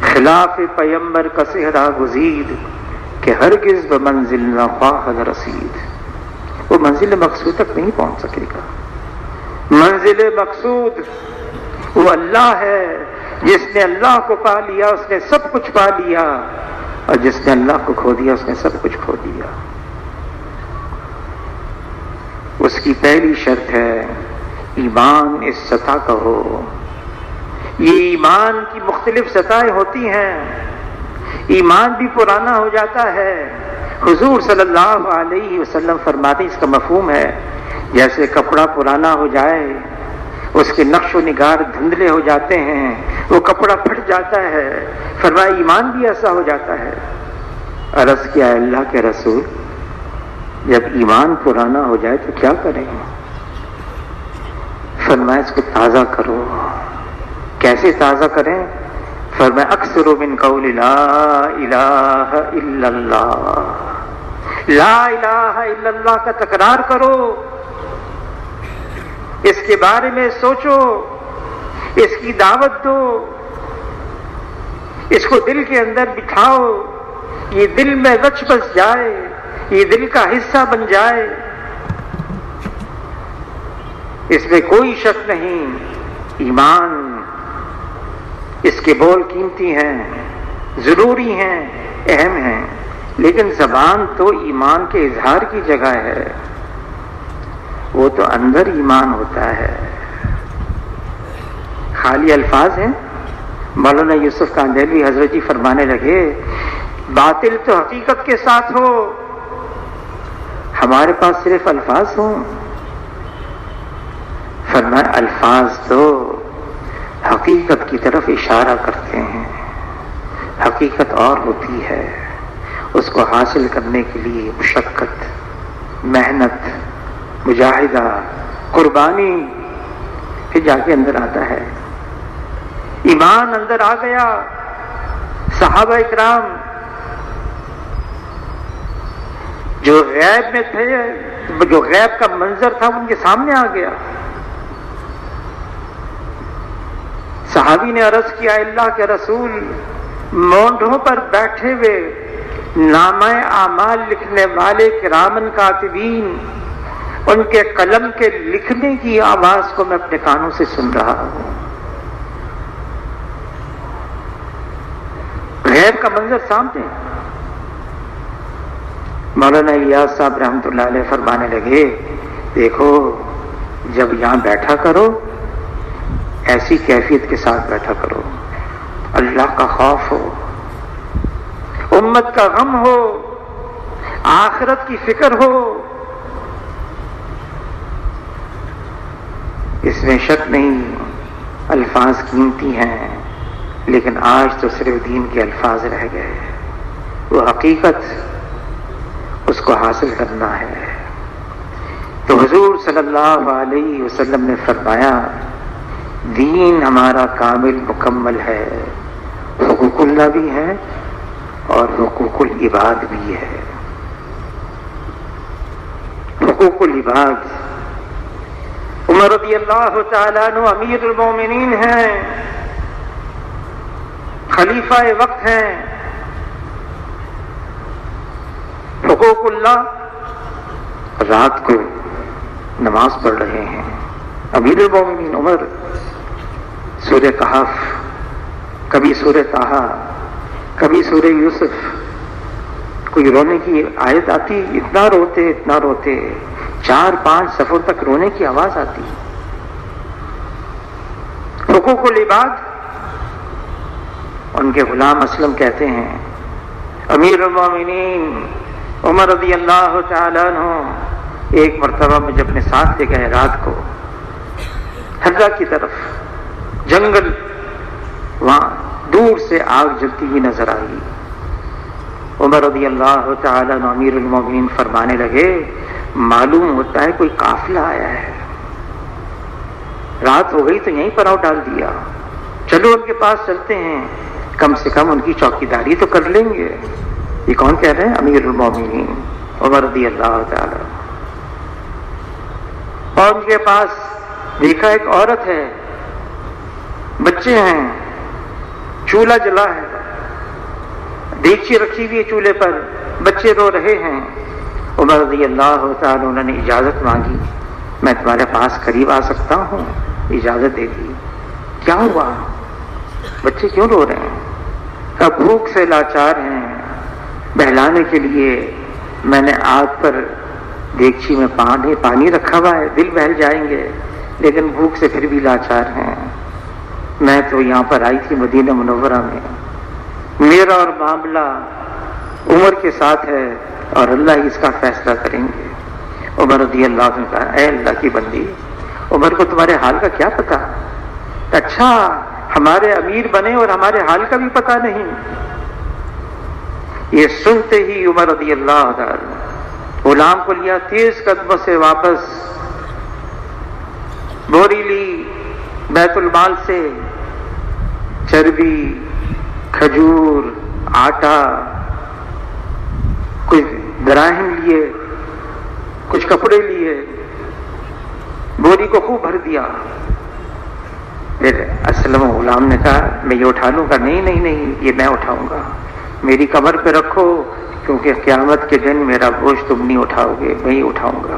خلاف پیمبر کا صحرا گزید کہ ہرگز بمنزل نہ خواہ رسید، وہ منزل مقصود تک نہیں پہنچ سکے گا۔ منزل مقصود وہ اللہ ہے، جس نے اللہ کو پا لیا اس نے سب کچھ پا لیا، اور جس نے اللہ کو کھو دیا اس نے سب کچھ کھو دیا۔ اس کی پہلی شرط ہے ایمان اس سطح کا ہو۔ یہ ایمان کی مختلف سطحیں ہوتی ہیں، ایمان بھی پرانا ہو جاتا ہے۔ حضور صلی اللہ علیہ وسلم فرماتے ہیں، اس کا مفہوم ہے جیسے کپڑا پرانا ہو جائے، اس کے نقش و نگار دھندلے ہو جاتے ہیں، وہ کپڑا پھٹ جاتا ہے۔ فرمایا ایمان بھی ایسا ہو جاتا ہے۔ عرض کیا اللہ کے رسول، جب ایمان پرانا ہو جائے تو کیا کریں؟ فرمایا اس کو تازہ کرو۔ کیسے تازہ کریں؟ فرمایا اکثر من قول لا الہ الا اللہ، لا الہ الا اللہ کا تکرار کرو، اس کے بارے میں سوچو، اس کی دعوت دو، اس کو دل کے اندر بٹھاؤ، یہ دل میں رچ بس جائے، یہ دل کا حصہ بن جائے۔ اس میں کوئی شک نہیں، ایمان، اس کے بول قیمتی ہیں، ضروری ہیں، اہم ہیں، لیکن زبان تو ایمان کے اظہار کی جگہ ہے، وہ تو اندر ایمان ہوتا ہے۔ خالی الفاظ ہیں۔ مولانا یوسف کاندھلوی حضرت جی فرمانے لگے، باطل تو حقیقت کے ساتھ ہو، ہمارے پاس صرف الفاظ ہوں۔ فرمایا الفاظ تو حقیقت کی طرف اشارہ کرتے ہیں، حقیقت اور ہوتی ہے، اس کو حاصل کرنے کے لیے مشقت، محنت، مجاہدہ، قربانی، پھر جا کے اندر آتا ہے۔ ایمان اندر آ گیا۔ صحابہ اکرام جو غیب میں تھے، جو غیب کا منظر تھا ان کے سامنے آ گیا۔ صحابی نے عرض کیا اللہ کے رسول، مونڈوں پر بیٹھے ہوئے نامہ اعمال لکھنے والے کرامن کاتبین ان کے قلم کے لکھنے کی آواز کو میں اپنے کانوں سے سن رہا ہوں. غیب کا منظر سامنے. مولانا الیاس صاحب رحمۃ اللہ علیہ فرمانے لگے دیکھو جب یہاں بیٹھا کرو ایسی کیفیت کے ساتھ بیٹھا کرو, اللہ کا خوف ہو, امت کا غم ہو, آخرت کی فکر ہو. اس میں شک نہیں الفاظ قیمتی ہیں, لیکن آج تو صرف دین کے الفاظ رہ گئے. وہ حقیقت اس کو حاصل کرنا ہے. تو حضور صلی اللہ علیہ وسلم نے فرمایا دین ہمارا کامل مکمل ہے, حقوق اللہ بھی ہے اور حقوق العباد بھی ہے. حقوق العباد, عمر رضی اللہ تعالیٰ عنہ امیر المومنین ہیں, خلیفہ وقت ہیں. حقوق اللہ, رات کو نماز پڑھ رہے ہیں امیر المومنین عمر, سورہ کہف, کبھی سورہ طٰہٰ, کبھی سورہ یوسف, کوئی رونے کی آیت آتی اتنا روتے 4-5 صفوں تک رونے کی آواز آتی. حقوق العباد, ان کے غلام اسلم کہتے ہیں امیر المومنین عمر رضی اللہ تعالیٰ عنہ ایک مرتبہ مجھے اپنے ساتھ لے گئے رات کو حرہ کی طرف, جنگل, وہاں دور سے آگ جلتی ہوئی نظر آئی. عمر رضی اللہ تعالیٰ عنہ امیر المومنین فرمانے لگے معلوم ہوتا ہے کوئی قافلہ آیا ہے, رات ہو گئی تو یہیں پر آؤ ڈال دیا, چلو ان کے پاس چلتے ہیں, کم سے کم ان کی چوکیداری تو کر لیں گے. یہ کون کہہ رہے ہیں؟ امیر المومنین عمر رضی اللہ تعالی. اور ان کے پاس دیکھا ایک عورت ہے, بچے ہیں, چولہا جلا ہے, دیگچی رکھی ہوئی ہے چولہے پر, بچے رو رہے ہیں. عمر رضی اللہ تعالی انہوں نے اجازت مانگی, میں تمہارے پاس قریب آ سکتا ہوں؟ اجازت دے دی. کیا ہوا, بچے کیوں رو رہے ہیں؟ اب بھوک سے لاچار ہیں, بہلانے کے لیے میں نے آگ پر دیگچی میں پانی رکھا ہوا ہے, دل بہل جائیں گے, لیکن بھوک سے پھر بھی لاچار ہیں. میں تو یہاں پر آئی تھی مدینہ منورہ میں, میرا اور معاملہ عمر کے ساتھ ہے اور اللہ ہی اس کا فیصلہ کریں گے. عمر رضی اللہ عنہ نے کہا اے اللہ کی بندی, عمر کو تمہارے حال کا کیا پتا؟ اچھا ہمارے امیر بنے اور ہمارے حال کا بھی پتا نہیں. یہ سنتے ہی عمر رضی اللہ عنہ غلام کو لیا, تیز قدموں سے واپس بوری لی بیت المال سے, چربی, کھجور, آٹا, کچھ دراہم لیے, کچھ کپڑے لیے, بوری کو خوب بھر دیا. پھر اسلم غلام نے کہا میں یہ اٹھا لوں گا. نہیں, یہ میں اٹھاؤں گا, میری کمر پہ رکھو, کیونکہ قیامت کے دن میرا بوجھ تم نہیں اٹھاؤ گے, میں ہی اٹھاؤں گا.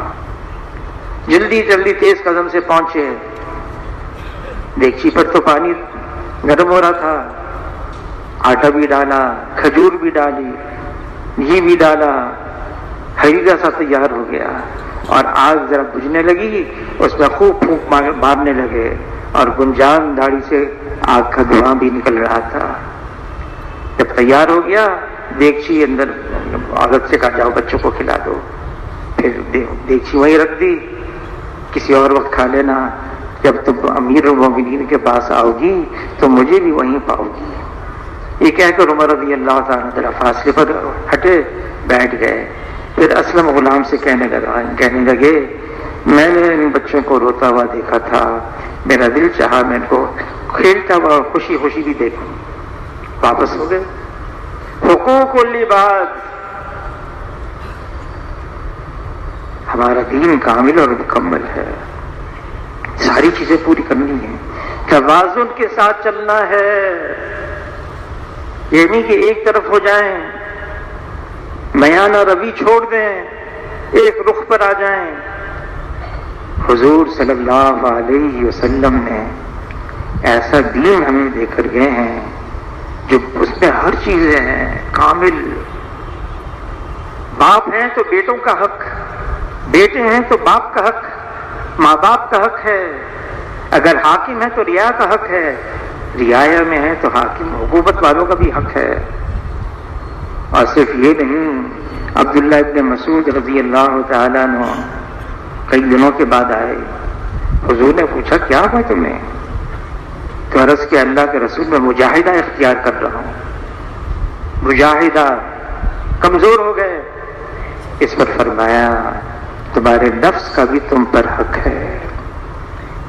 جلدی تیز قدم سے پہنچے. دیگچی پر تو پانی گرم ہو رہا تھا, آٹا بھی ڈالا, کھجور بھی ڈالی, گھی بھی ڈالا, حریرہ سا تیار ہو گیا. اور آگ ذرا بجھنے لگی, اس میں خوب پھونک مارنے لگے, اور گنجان داڑھی سے آگ کا دھواں بھی نکل رہا تھا. جب تیار ہو گیا دیگچی اندر, عورت سے کہا جاؤ بچوں کو کھلا دو. پھر دیگچی وہیں رکھ دی, کسی اور وقت کھا لینا, جب تم امیر المومنین کے پاس آؤ گی تو مجھے بھی وہیں پاؤ گی. یہ کہہ کر عمر رضی اللہ تعالیٰ ذرا فاصلے پر ہٹے, بیٹھ گئے. پھر اسلم غلام سے کہنے لگے میں نے ان بچوں کو روتا ہوا دیکھا تھا, میرا دل چاہا میں ان کو کھیلتا ہوا خوشی بھی دیکھوں. واپس ہو گئے. حقوق العباد, ہمارا دین کامل اور مکمل ہے, ساری چیزیں پوری کرنی ہیں, توازن کے ساتھ چلنا ہے. یہ نہیں کہ ایک طرف ہو جائیں, میانہ روی چھوڑ دیں, ایک رخ پر آ جائیں. حضور صلی اللہ علیہ وسلم نے ایسا دین ہمیں دے کر گئے ہیں جو اس میں ہر چیزیں ہیں کامل. باپ ہیں تو بیٹوں کا حق، بیٹے ہیں تو باپ کا حق، ماں باپ کا حق ہے. اگر حاکم ہے تو رعایا کا حق ہے، رعایا میں ہے تو حاکم حکومت والوں کا بھی حق ہے. اور صرف یہ نہیں، عبداللہ ابن مسعود رضی اللہ تعالیٰ عنہ کئی دنوں کے بعد آئے. حضور نے پوچھا کیا ہوا تمہیں؟ تو عرض کہ اللہ کے رسول میں مجاہدہ اختیار کر رہا ہوں. مجاہدہ، کمزور ہو گئے. اس پر فرمایا تمہارے نفس کا بھی تم پر حق ہے،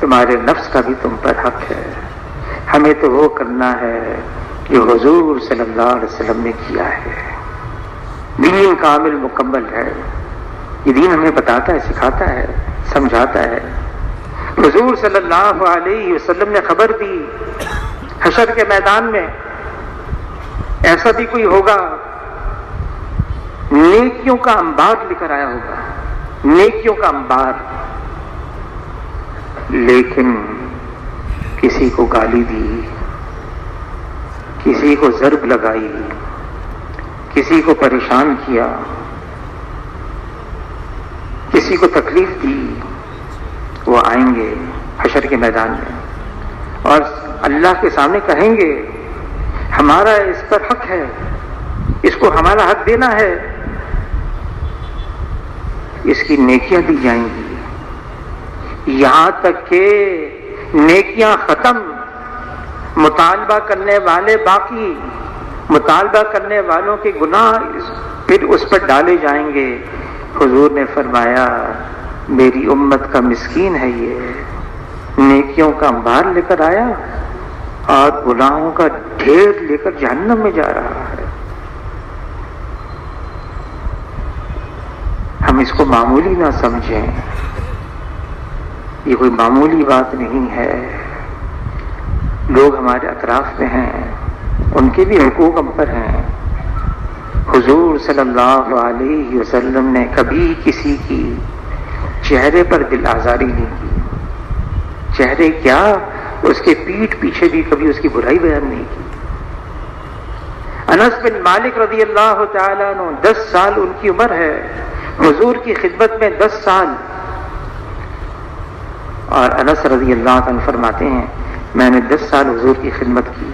تمہارے نفس کا بھی تم پر حق ہے. ہمیں تو وہ کرنا ہے جو حضور صلی اللہ علیہ وسلم نے کیا ہے. دین کامل مکمل ہے. یہ دین ہمیں بتاتا ہے، سکھاتا ہے، سمجھاتا ہے. حضور صلی اللہ علیہ وسلم نے خبر دی حشر کے میدان میں ایسا بھی کوئی ہوگا نیکیوں کا انبار لے کر آیا ہوگا، نیکیوں کا انبار، لیکن کسی کو گالی دی، کسی کو ضرب لگائی، کسی کو پریشان کیا، کسی کو تکلیف دی. وہ آئیں گے حشر کے میدان میں اور اللہ کے سامنے کہیں گے ہمارا اس پر حق ہے، اس کو ہمارا حق دینا ہے. اس کی نیکیاں دی جائیں گی یہاں تک کہ نیکیاں ختم، مطالبہ کرنے والے باقی، مطالبہ کرنے والوں کے گناہ پھر اس پر ڈالے جائیں گے. حضور نے فرمایا میری امت کا مسکین ہے، یہ نیکیوں کا انبار لے کر آیا اور گناہوں کا ڈھیر لے کر جہنم میں جا رہا ہے. ہم اس کو معمولی نہ سمجھیں، یہ کوئی معمولی بات نہیں ہے. لوگ ہمارے اطراف میں ہیں، ان کے بھی حقوق ہم پر ہیں. حضور صلی اللہ علیہ وسلم نے کبھی کسی کی چہرے پر دل آزاری نہیں کی. چہرے کیا، اس کے پیٹھ پیچھے بھی کبھی اس کی برائی بیان نہیں کی. انس بن مالک رضی اللہ تعالیٰ عنہ 10 سال ان کی عمر ہے، حضور کی خدمت میں 10 سال. اور انس رضی اللہ عنہ فرماتے ہیں میں نے 10 سال حضور کی خدمت کی.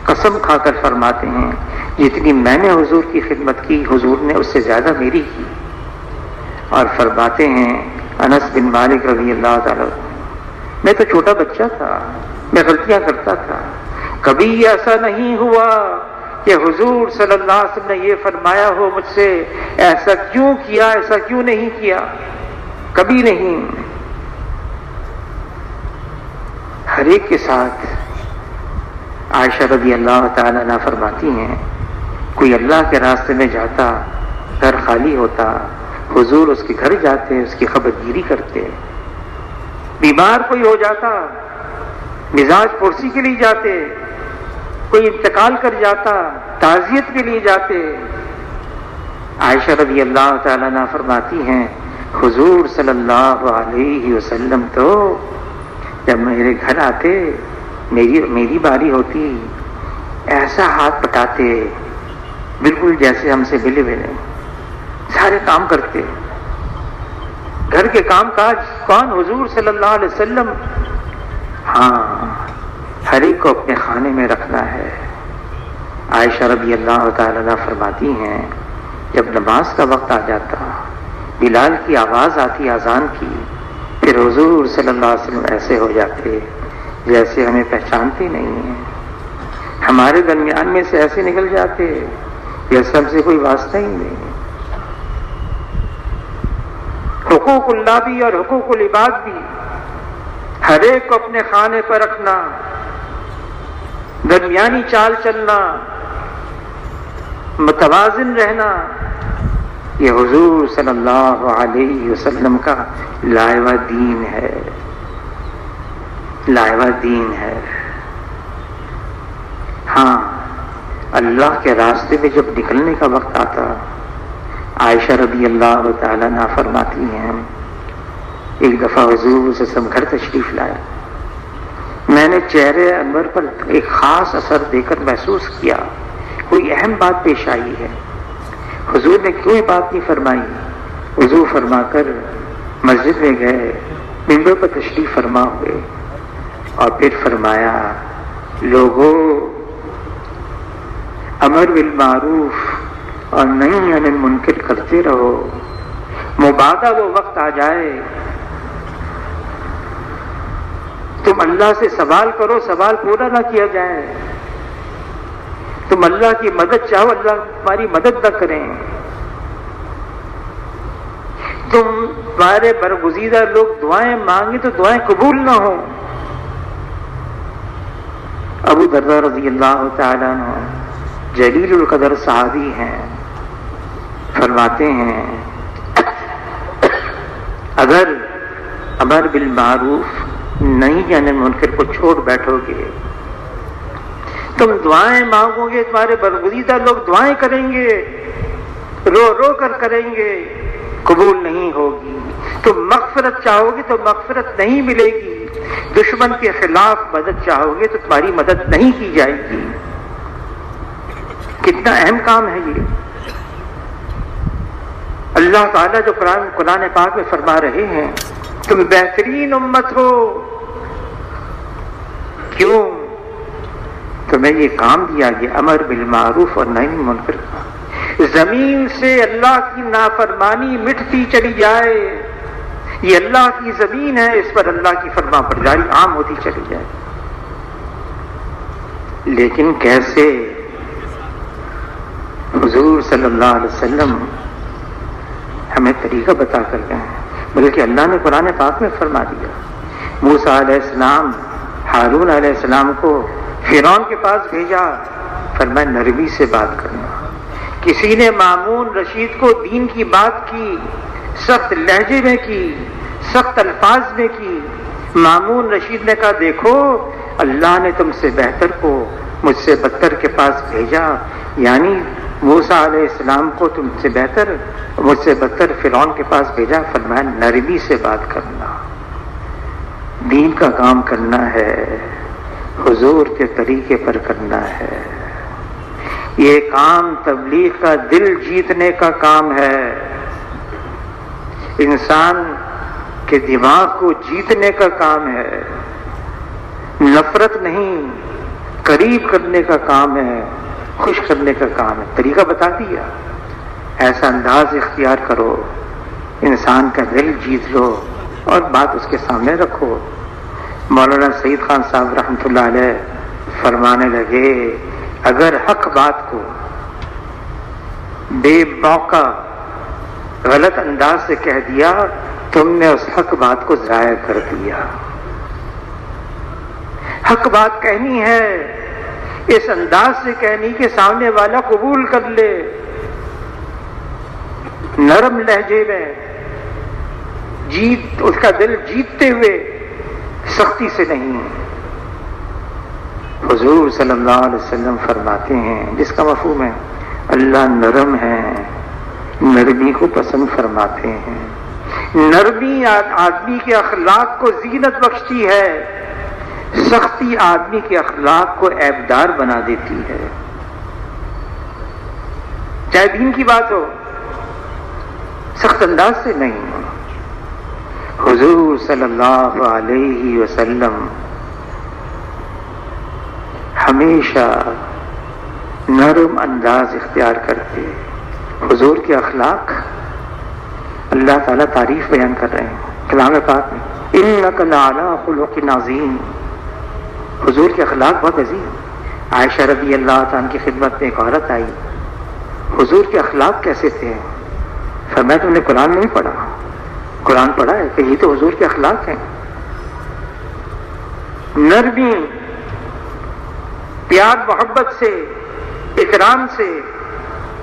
قسم کھا کر فرماتے ہیں جتنی میں نے حضور کی خدمت کی حضور نے اس سے زیادہ میری کی. اور فرماتے ہیں انس بن مالک رضی اللہ تعالیٰ میں تو چھوٹا بچہ تھا، میں غلطیاں کرتا تھا، کبھی ایسا نہیں ہوا کہ حضور صلی اللہ علیہ وسلم نے یہ فرمایا ہو مجھ سے ایسا کیوں کیا، ایسا کیوں نہیں کیا، کبھی نہیں. ہر ایک کے ساتھ. عائشہ رضی اللہ تعالیٰ عنہ فرماتی ہیں کوئی اللہ کے راستے میں جاتا، گھر خالی ہوتا، حضور اس کے گھر جاتے، اس کی خبر گیری کرتے. بیمار کوئی ہو جاتا، مزاج پرسی کے لیے جاتے، کوئی انتقال کر جاتا، تعزیت کے لیے جاتے. عائشہ رضی اللہ تعالیٰ عنہ فرماتی ہیں حضور صلی اللہ علیہ وسلم تو جب میرے گھر آتے، میری باری ہوتی، ایسا ہاتھ پٹاتے بالکل جیسے ہم سے ملے ہوئے نہیں. سارے کام کرتے، گھر کے کام کاج کون؟ حضور صلی اللہ علیہ وسلم. ہاں، ہر ایک کو اپنے خانے میں رکھنا ہے. عائشہ رضی اللہ تعالیٰ عنہ فرماتی ہیں جب نماز کا وقت آ جاتا، بلال کی آواز آتی اذان کی، پھر حضور صلی اللہ علیہ وسلم ایسے ہو جاتے جیسے ہمیں پہچانتے نہیں ہیں. ہمارے درمیان میں سے ایسے نکل جاتے جیسے ہم سے کوئی واسطہ ہی نہیں. حقوق اللہ بھی اور حقوق العباد بھی ہر ایک کو اپنے خانے پر رکھنا، درمیانی چال چلنا، متوازن رہنا، یہ حضور صلی اللہ علیہ وسلم کا لائحہ دین ہے، لائحہ دین ہے. ہاں، اللہ کے راستے میں جب نکلنے کا وقت آتا، عائشہ رضی اللہ تعالیٰ عنہ فرماتی ہیں ایک دفعہ حضور صلی اللہ علیہ وسلم گھر تشریف لائے. میں نے چہرے انور پر ایک خاص اثر دے کر محسوس کیا کوئی اہم بات پیش آئی ہے. حضور نے کوئی بات نہیں فرمائی. وضو فرما کر مسجد میں گئے, ممبر پر تشریف فرما ہوئے اور پھر فرمایا, لوگوں امر بالمعروف اور نہی عن المنکر کرتے رہو. مبادا وہ وقت آ جائے تم اللہ سے سوال کرو, سوال پورا نہ کیا جائے. تم اللہ کی مدد چاہو, اللہ تمہاری مدد نہ کریں. تمہارے برگزیدہ لوگ دعائیں مانگیں تو دعائیں قبول نہ ہوں. ابو درداء رضی اللہ تعالیٰ عنہ جلیل القدر صحابی ہیں, فرماتے ہیں اگر امر بالمعروف نہیں یعنی منکر کو چھوڑ بیٹھو گے, تم دعائیں مانگو گے, تمہارے برگزیدہ لوگ دعائیں کریں گے, رو رو کر کریں گے, قبول نہیں ہوگی. تم مغفرت چاہو گے تو مغفرت نہیں ملے گی. دشمن کے خلاف مدد چاہو گے تو تمہاری مدد نہیں کی جائے گی. کتنا اہم کام ہے یہ. اللہ تعالیٰ جو قرآن پاک میں فرما رہے ہیں تم بہترین امت ہو. کیوں؟ تمہیں یہ کام دیا گیا امر بالمعروف اور نہی عن المنکر کا. زمین سے اللہ کی نافرمانی مٹتی چلی جائے, یہ اللہ کی زمین ہے, اس پر اللہ کی فرما برداری عام ہوتی چلی جائے. لیکن کیسے؟ حضور صلی اللہ علیہ وسلم ہمیں طریقہ بتا کر گئے ہیں, بلکہ اللہ نے قرآن پاک میں فرما دیا. موسیٰ علیہ السلام ہارون علیہ السلام کو فرعون کے پاس بھیجا, فرمایا نرمی سے بات کرنا. کسی نے مامون رشید کو دین کی بات کی, سخت لہجے میں کی, سخت الفاظ میں کی. مامون رشید نے کہا دیکھو اللہ نے تم سے بہتر کو مجھ سے بدتر کے پاس بھیجا, یعنی موسیٰ علیہ السلام کو تم سے بہتر مجھ سے بدتر فرعون کے پاس بھیجا. فرمایا نرمی سے بات کرنا, دین کا کام کرنا ہے, حضور کے طریقے پر کرنا ہے. یہ کام تبلیغ کا دل جیتنے کا کام ہے, انسان کے دماغ کو جیتنے کا کام ہے, نفرت نہیں قریب کرنے کا کام ہے, خوش کرنے کا کام ہے. طریقہ بتا دیا, ایسا انداز اختیار کرو, انسان کا دل جیت لو اور بات اس کے سامنے رکھو. مولانا سعید خان صاحب رحمۃ اللہ علیہ فرمانے لگے اگر حق بات کو بے موقع غلط انداز سے کہہ دیا تم نے اس حق بات کو ضائع کر دیا. حق بات کہنی ہے اس انداز سے کہنی کہ سامنے والا قبول کر لے, نرم لہجے میں, جیت اس کا دل جیتتے ہوئے, سختی سے نہیں. حضور صلی اللہ علیہ وسلم فرماتے ہیں جس کا مفہوم ہے اللہ نرم ہے, نرمی کو پسند فرماتے ہیں. نرمی آدمی کے اخلاق کو زینت بخشتی ہے, سختی آدمی کے اخلاق کو عیبدار بنا دیتی ہے. چاہے دین کی بات ہو, سخت انداز سے نہیں. حضور صلی اللہ علیہ وسلم ہمیشہ نرم انداز اختیار کرتے. حضور کے اخلاق اللہ تعالیٰ تعریف بیان کر رہے ہیں کلام پاک میں, انک لعلی خلق عظیم. حضور کے اخلاق بہت عظیم. عائشہ رضی اللہ تعالیٰ کی خدمت میں ایک عورت آئی, حضور کے اخلاق کیسے تھے؟ فرمایا تم نے قرآن نہیں پڑھا؟ قرآن پڑھا ہے کہ یہ تو حضور کے اخلاق ہیں. نرمی, پیار محبت سے, اکرام سے,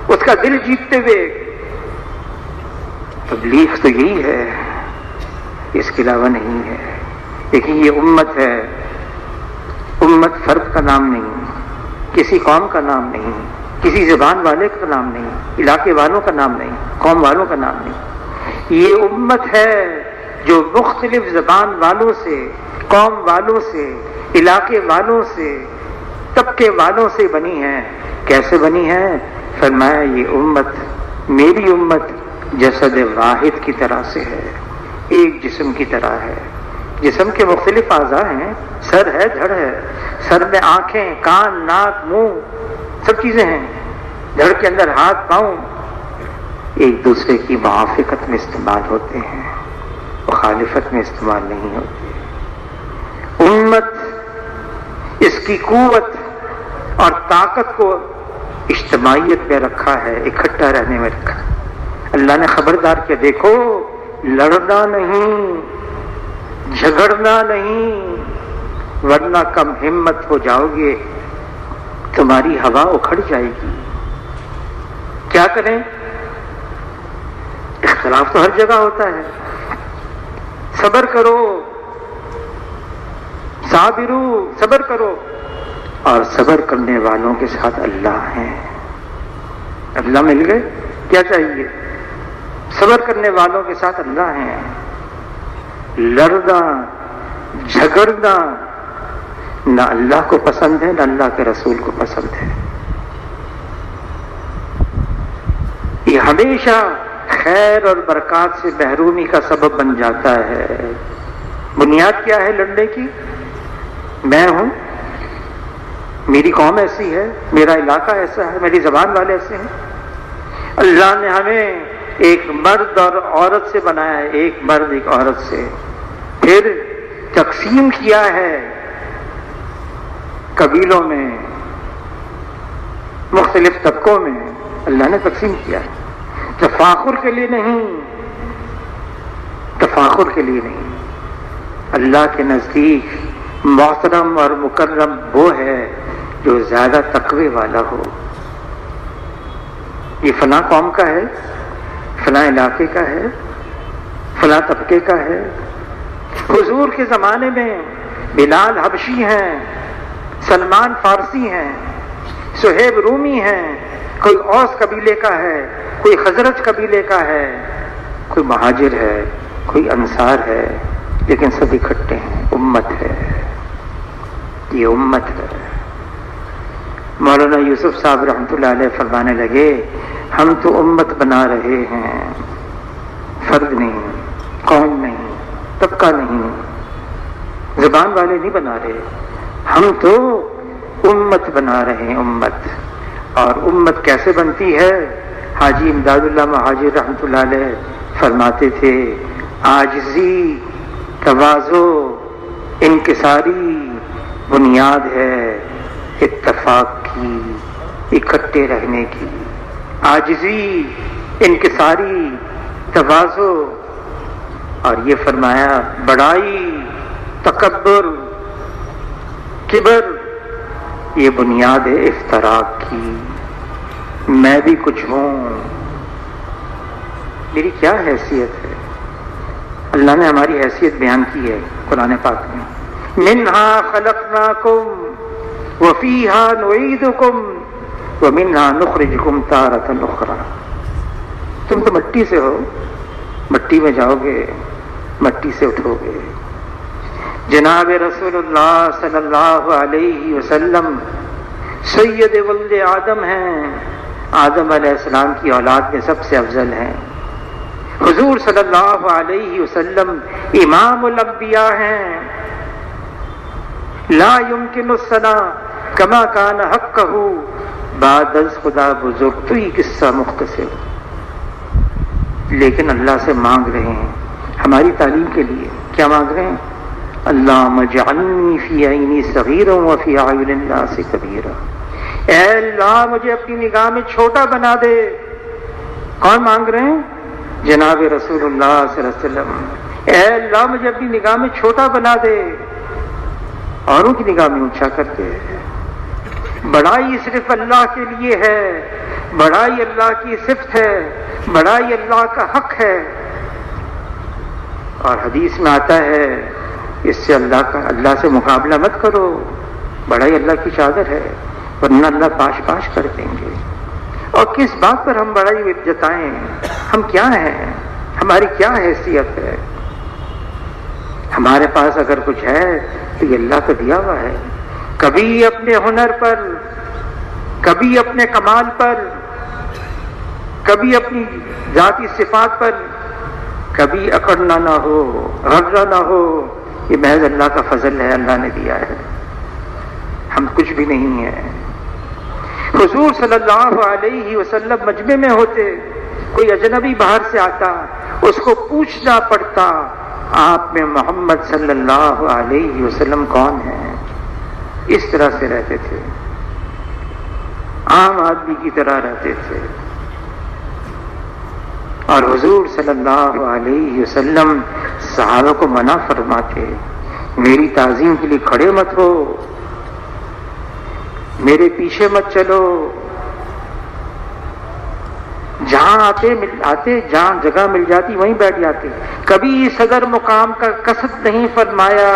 اس کا دل جیتتے ہوئے. تبلیغ تو یہی ہے, اس کے علاوہ نہیں ہے. لیکن یہ امت ہے, امت فرد کا نام نہیں, کسی قوم کا نام نہیں, کسی زبان والے کا نام نہیں, علاقے والوں کا نام نہیں, قوم والوں کا نام نہیں. یہ امت ہے جو مختلف زبان والوں سے، قوم والوں سے، علاقے والوں سے، طبقے والوں سے بنی ہے۔ کیسے بنی ہے؟ فرمایا یہ امت، میری امت جسد واحد کی طرح سے ہے، ایک جسم کی طرح ہے۔ جسم کے مختلف اعضاء ہیں، سر ہے، دھڑ ہے، سر میں آنکھیں، کان، ناک، منہ، سب چیزیں ہیں، دھڑ کے اندر ہاتھ، پاؤں، ایک دوسرے کی موافقت میں استعمال ہوتے ہیں، مخالفت میں استعمال نہیں ہوتے۔ امت اس کی قوت اور طاقت کو اجتماعیت میں رکھا ہے، اکٹھا رہنے میں رکھا ہے۔ اللہ نے خبردار کیا، دیکھو لڑنا نہیں، جھگڑنا نہیں، ورنہ کم ہمت ہو جاؤ گے، تمہاری ہوا اکھڑ جائے گی۔ کیا کریں؟ اختلاف تو ہر جگہ ہوتا ہے، صبر کرو، صابرو، صبر کرو، اور صبر کرنے والوں کے ساتھ اللہ ہیں۔ اللہ مل گئے، کیا چاہیے؟ صبر کرنے والوں کے ساتھ اللہ ہیں۔ لڑنا، جھگڑنا نہ اللہ کو پسند ہے، نہ اللہ کے رسول کو پسند ہے۔ یہ ہمیشہ خیر اور برکات سے محرومی کا سبب بن جاتا ہے۔ بنیاد کیا ہے لڑنے کی؟ میں ہوں، میری قوم ایسی ہے، میرا علاقہ ایسا ہے، میری زبان والے ایسے ہیں۔ اللہ نے ہمیں ایک مرد اور عورت سے بنایا ہے، ایک مرد ایک عورت سے، پھر تقسیم کیا ہے قبیلوں میں، مختلف طبقوں میں اللہ نے تقسیم کیا ہے۔ تفاخر کے لیے نہیں، تفاخر کے لیے نہیں۔ اللہ کے نزدیک محترم اور مکرم وہ ہے جو زیادہ تقوی والا ہو۔ یہ فلاں قوم کا ہے، فلاں علاقے کا ہے، فلاں طبقے کا ہے۔ حضور کے زمانے میں بلال حبشی ہیں، سلمان فارسی ہیں، سہیب رومی ہیں، کوئی اوس قبیلے کا ہے، کوئی خزرج قبیلے کا ہے، کوئی مہاجر ہے، کوئی انصار ہے، لیکن سب اکٹھے ہیں، امت ہے، یہ امت ہے۔ مولانا یوسف صاحب رحمۃ اللہ علیہ فرمانے لگے، ہم تو امت بنا رہے ہیں، فرد نہیں، قوم نہیں، طبقہ نہیں، زبان والے نہیں بنا رہے، ہم تو امت بنا رہے ہیں، امت۔ اور امت کیسے بنتی ہے؟ حاجی امداد اللہ مہاجر رحمۃ اللہ علیہ فرماتے تھے، عاجزی، تواضع، انکساری بنیاد ہے اتفاق کی، اکٹھے رہنے کی۔ عاجزی، انکساری، تواضع، اور یہ فرمایا بڑائی، تکبر، کبر، یہ بنیاد ہے افتراق کی۔ میں بھی کچھ ہوں، میری کیا حیثیت ہے؟ اللہ نے ہماری حیثیت بیان کی ہے قرآن پاک میں، منہا خلقناکم وفیہا نعیدکم ومنہا نخرجکم تارۃ اخری۔ تم تو مٹی سے ہو، مٹی میں جاؤ گے، مٹی سے اٹھو گے۔ جناب رسول اللہ صلی اللہ علیہ وسلم سید ولد آدم ہیں، آدم علیہ السلام کی اولاد میں سب سے افضل ہیں۔ حضور صلی اللہ علیہ وسلم امام الانبیاء ہیں۔ لا يمکن الثناء کما کان حقہ بعد از خدا بزرگ۔ تو یہ قصہ مختصر، لیکن اللہ سے مانگ رہے ہیں ہماری تعلیم کے لیے۔ کیا مانگ رہے ہیں؟ اللہم اجعلنی فی عینی صغیرا وفی اعین الناس کبیرا۔ اے اللہ مجھے اپنی نگاہ میں چھوٹا بنا دے۔ کون مانگ رہے ہیں؟ جناب رسول اللہ صلی اللہ علیہ وسلم۔ اے اللہ مجھے اپنی نگاہ میں چھوٹا بنا دے، اوروں کی نگاہ میں اونچا کر دے۔ بڑائی صرف اللہ کے لیے ہے، بڑائی اللہ کی صفت ہے، بڑائی اللہ کا حق ہے۔ اور حدیث میں آتا ہے اس سے اللہ سے مقابلہ مت کرو، بڑائی اللہ کی چادر ہے، ورنہ اللہ پاش پاش کر دیں گے۔ اور کس بات پر ہم بڑائی جتائیں؟ ہم کیا ہیں؟ ہماری کیا حیثیت ہے؟ ہمارے پاس اگر کچھ ہے تو یہ اللہ کا دیا ہوا ہے. کبھی اپنے ہنر پر، کبھی اپنے کمال پر، کبھی اپنی ذاتی صفات پر کبھی اکڑنا نہ ہو، غرضہ نہ ہو. یہ محض اللہ کا فضل ہے، اللہ نے دیا ہے، ہم کچھ بھی نہیں ہیں. حضور صلی اللہ علیہ وسلم مجمع میں ہوتے، کوئی اجنبی باہر سے آتا، اس کو پوچھنا پڑتا آپ میں محمد صلی اللہ علیہ وسلم کون ہیں. اس طرح سے رہتے تھے، عام آدمی کی طرح رہتے تھے. اور حضور صلی اللہ علیہ وسلم صحابہ کو منع فرماتے، میری تعظیم کے لیے کھڑے مت ہو، میرے پیچھے مت چلو. جہاں آتے جہاں جگہ مل جاتی وہیں بیٹھ جاتے. کبھی صدر مقام کا قصد نہیں فرمایا،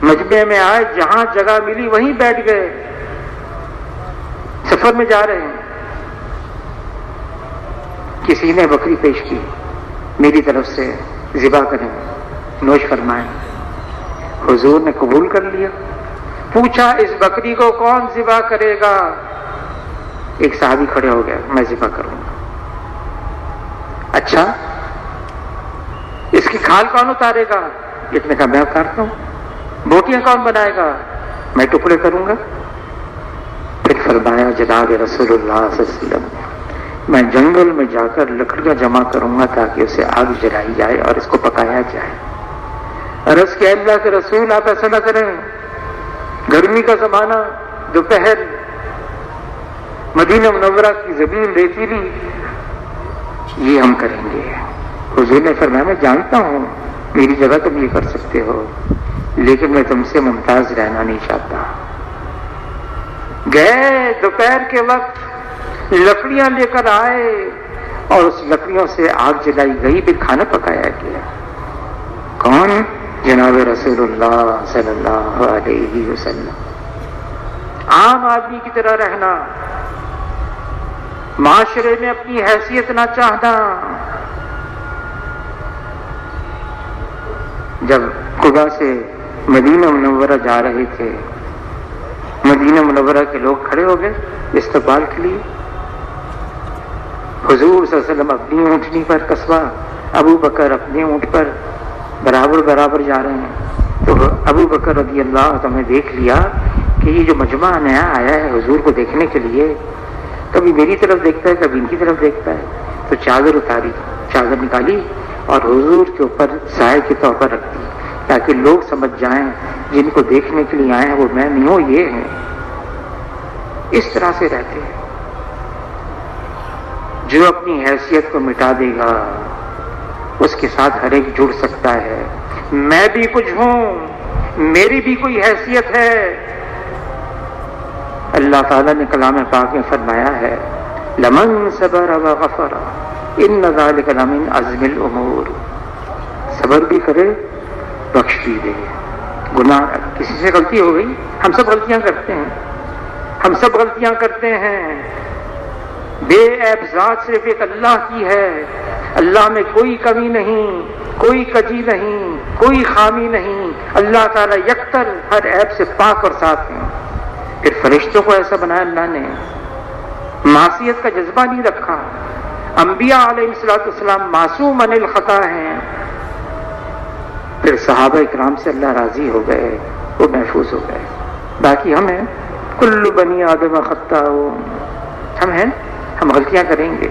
مجمع میں آئے جہاں جگہ ملی وہیں بیٹھ گئے. سفر میں جا رہے ہیں، کسی نے بکری پیش کی، میری طرف سے ذبح کریں، نوش فرمائیں. حضور نے قبول کر لیا. پوچھا اس بکری کو کون ذبح کرے گا؟ ایک صحابی کھڑے ہو گیا، میں ذبح کروں گا. اچھا اس کی کھال کون اتارے گا؟ ایک نے کہا میں اتارتا ہوں. بوٹیاں کون بنائے گا؟ میں ٹکڑے کروں گا. پھر فرمایا جناب رسول اللہ صلی اللہ علیہ وسلم میں جنگل میں جا کر لکڑیاں جمع کروں گا تاکہ اسے آگ جلائی جائے اور اس کو پکایا جائے. عرض کیا اللہ کے رسول آپ ایسا نہ کریں، گرمی کا زمانہ، دوپہر، مدینہ منورہ کی زمین ریتیلی، یہ ہم کریں گے. حضور نے فرمایا میں جانتا ہوں میری جگہ تم یہ کر سکتے ہو، لیکن میں تم سے ممتاز رہنا نہیں چاہتا. گئے دوپہر کے وقت، لکڑیاں لے کر آئے اور اس لکڑیوں سے آگ جلائی گئی، پھر کھانا پکایا گیا. کون؟ جناب رسول اللہ صلی اللہ علیہ وسلم. عام آدمی کی طرح رہنا، معاشرے میں اپنی حیثیت نہ چاہنا. جب قبا سے مدینہ منورہ جا رہے تھے، مدینہ منورہ کے لوگ کھڑے ہو گئے استقبال کے لیے. حضور صلی اللہ علیہ وسلم اپنی اونٹنی پر قصبہ، ابو بکر اپنے اونٹ پر برابر جا رہے ہیں. تو ابو بکر رضی اللہ عنہ نے دیکھ لیا کہ یہ جو مجمع نیا آیا ہے حضور کو دیکھنے کے لیے، کبھی میری طرف دیکھتا ہے کبھی ان کی طرف دیکھتا ہے. تو چادر اتاری، چادر نکالی اور حضور کے اوپر سائے کے طور پر رکھ دی تاکہ لوگ سمجھ جائیں جن کو دیکھنے کے لیے آئے ہیں وہ میں نہیں ہوں، یہ ہیں. اس طرح سے رہتے ہیں. جو اپنی حیثیت کو مٹا دے گا اس کے ساتھ ہر ایک جڑ سکتا ہے. میں بھی کچھ ہوں، میری بھی کوئی حیثیت ہے. اللہ تعالیٰ نے کلام پاک میں فرمایا ہے لمن صبر وغفر ان ذلک لمن عزم الامور. صبر بھی کرے، بخش بھی دے. گناہ، کسی سے غلطی ہو گئی، ہم سب غلطیاں کرتے ہیں، ہم سب غلطیاں کرتے ہیں. بے عیب ذات صرف ایک اللہ کی ہے. اللہ میں کوئی کمی نہیں، کوئی کجی نہیں، کوئی خامی نہیں. اللہ تعالیٰ یکتر ہر عیب سے پاک اور صاف ہیں. پھر فرشتوں کو ایسا بنایا اللہ نے، معصیت کا جذبہ نہیں رکھا. انبیاء علیہ السلام معصوم عن الخطا ہیں. پھر صحابہ اکرام سے اللہ راضی ہو گئے، وہ محفوظ ہو گئے. باقی ہم ہیں، کل بنی آدم خطاؤن. ہم ہیں، ہم غلطیاں کریں گے.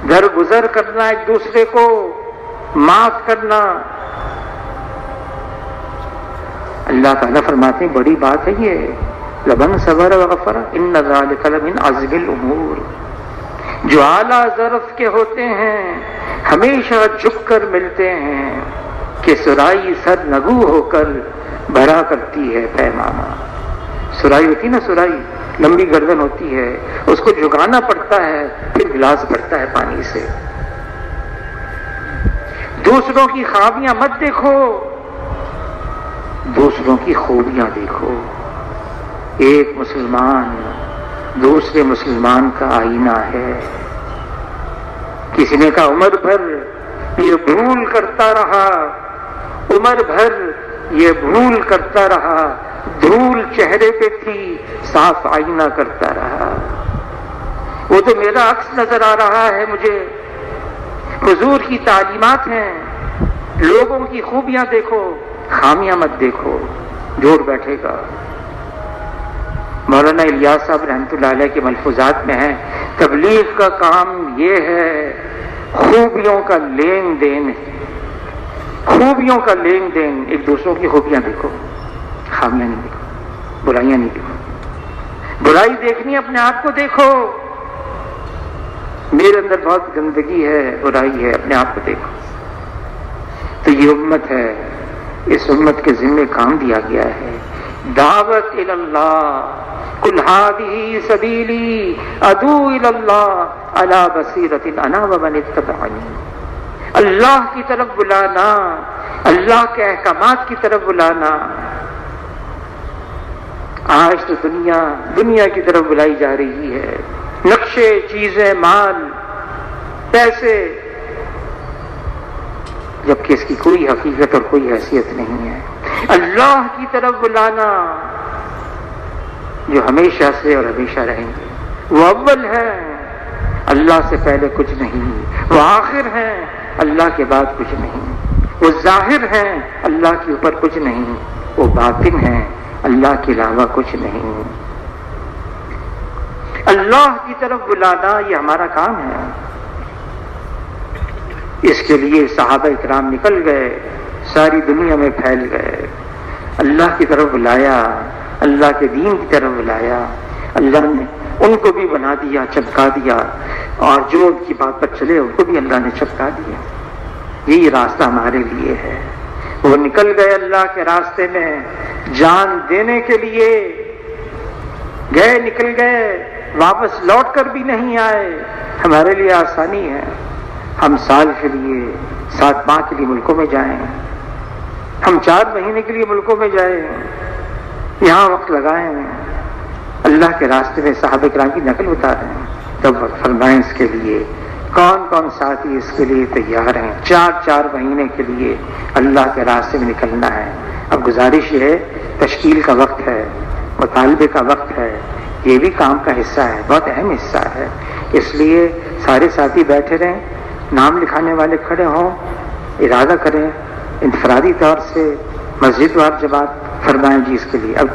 درگزر کرنا، ایک دوسرے کو معاف کرنا. اللہ تعالیٰ فرماتے ہیں بڑی بات ہے یہ، لمن صبر وغفر ان ذلک لمن عزم الامور. جو اعلیٰ ظرف کے ہوتے ہیں ہمیشہ جھک کر ملتے ہیں کہ سرائی سر نگو ہو کر بھرا کرتی ہے پیمانہ. سرائی ہوتی نا، سرائی لمبی گردن ہوتی ہے، اس کو جھکانا پڑتا ہے، پھر گلاس بھرتا ہے پانی سے. دوسروں کی خامیاں مت دیکھو، دوسروں کی خوبیاں دیکھو. ایک مسلمان دوسرے مسلمان کا آئینہ ہے. کسی نے کہا عمر بھر یہ بھول کرتا رہا عمر بھر یہ بھول کرتا رہا، دھول چہرے پہ تھی صاف آئینہ کرتا رہا۔ وہ تو میرا عکس نظر آ رہا ہے مجھے، حضور کی تعلیمات ہیں، لوگوں کی خوبیاں دیکھو، خامیاں مت دیکھو، جوڑ بیٹھے گا۔ مولانا الیاس صاحب رحمۃ اللہ علیہ کے ملفوظات میں ہے، تبلیغ کا کام یہ ہے خوبیوں کا لین دین، خوبیوں کا لین دین، ایک دوسروں کی خوبیاں دیکھو، خامیاں نہیں دیکھو، برائیاں نہیں دیکھو۔ برائی دیکھنی اپنے آپ کو دیکھو، میرے اندر بہت گندگی ہے، برائی ہے، اپنے آپ کو دیکھو۔ تو یہ امت ہے، اس امت کے ذمہ کام دیا گیا ہے، دعوت الی اللہ، قل ھذہ سبیلی ادعو الی اللہ علی بصیرۃ انا ومن اتبعنی، اللہ کی طرف بلانا، اللہ کے احکامات کی طرف بلانا۔ آج تو دنیا کی طرف بلائی جا رہی ہے، نقشے، چیزیں، مال، پیسے، جبکہ اس کی کوئی حقیقت اور کوئی حیثیت نہیں ہے۔ اللہ کی طرف بلانا جو ہمیشہ سے اور ہمیشہ رہیں گے، وہ اول ہے، اللہ سے پہلے کچھ نہیں، وہ آخر ہے، اللہ کے بعد کچھ نہیں، وہ ظاہر ہے، اللہ کے اوپر کچھ نہیں، وہ باطن ہے، اللہ کے علاوہ کچھ نہیں۔ اللہ کی طرف بلانا یہ ہمارا کام ہے۔ اس کے لیے صحابہ اکرام نکل گئے، ساری دنیا میں پھیل گئے، اللہ کی طرف بلایا، اللہ کے دین کی طرف بلایا۔ اللہ نے ان کو بھی بنا دیا، چپکا دیا، اور جو ان کی بات پر چلے ان کو بھی اللہ نے چپکا دیا۔ یہی راستہ ہمارے لیے ہے۔ وہ نکل گئے اللہ کے راستے میں جان دینے کے لیے، گئے، نکل گئے، واپس لوٹ کر بھی نہیں آئے۔ ہمارے لیے آسانی ہے، ہم سال کے لیے، 7 ماہ کے لیے ملکوں میں جائیں، ہم 4 مہینے کے لیے ملکوں میں جائیں، یہاں وقت لگائیں، اللہ کے راستے میں صحابہ کرام کی نقل اتاریں۔ تب فرمائیں اس کے لیے کون کون ساتھی اس کے لیے تیار ہیں؟ 4 مہینے کے لیے اللہ کے راستے میں نکلنا ہے۔ اب گزارش یہ ہے، تشکیل کا وقت ہے، مطالبے کا وقت ہے، یہ بھی کام کا حصہ ہے، بہت اہم حصہ ہے۔ اس لیے سارے ساتھی بیٹھے رہیں، نام لکھانے والے کھڑے ہوں، ارادہ کریں، انفرادی طور سے مسجد وار جماعت فرمائیں جی اس کے لیے۔ اب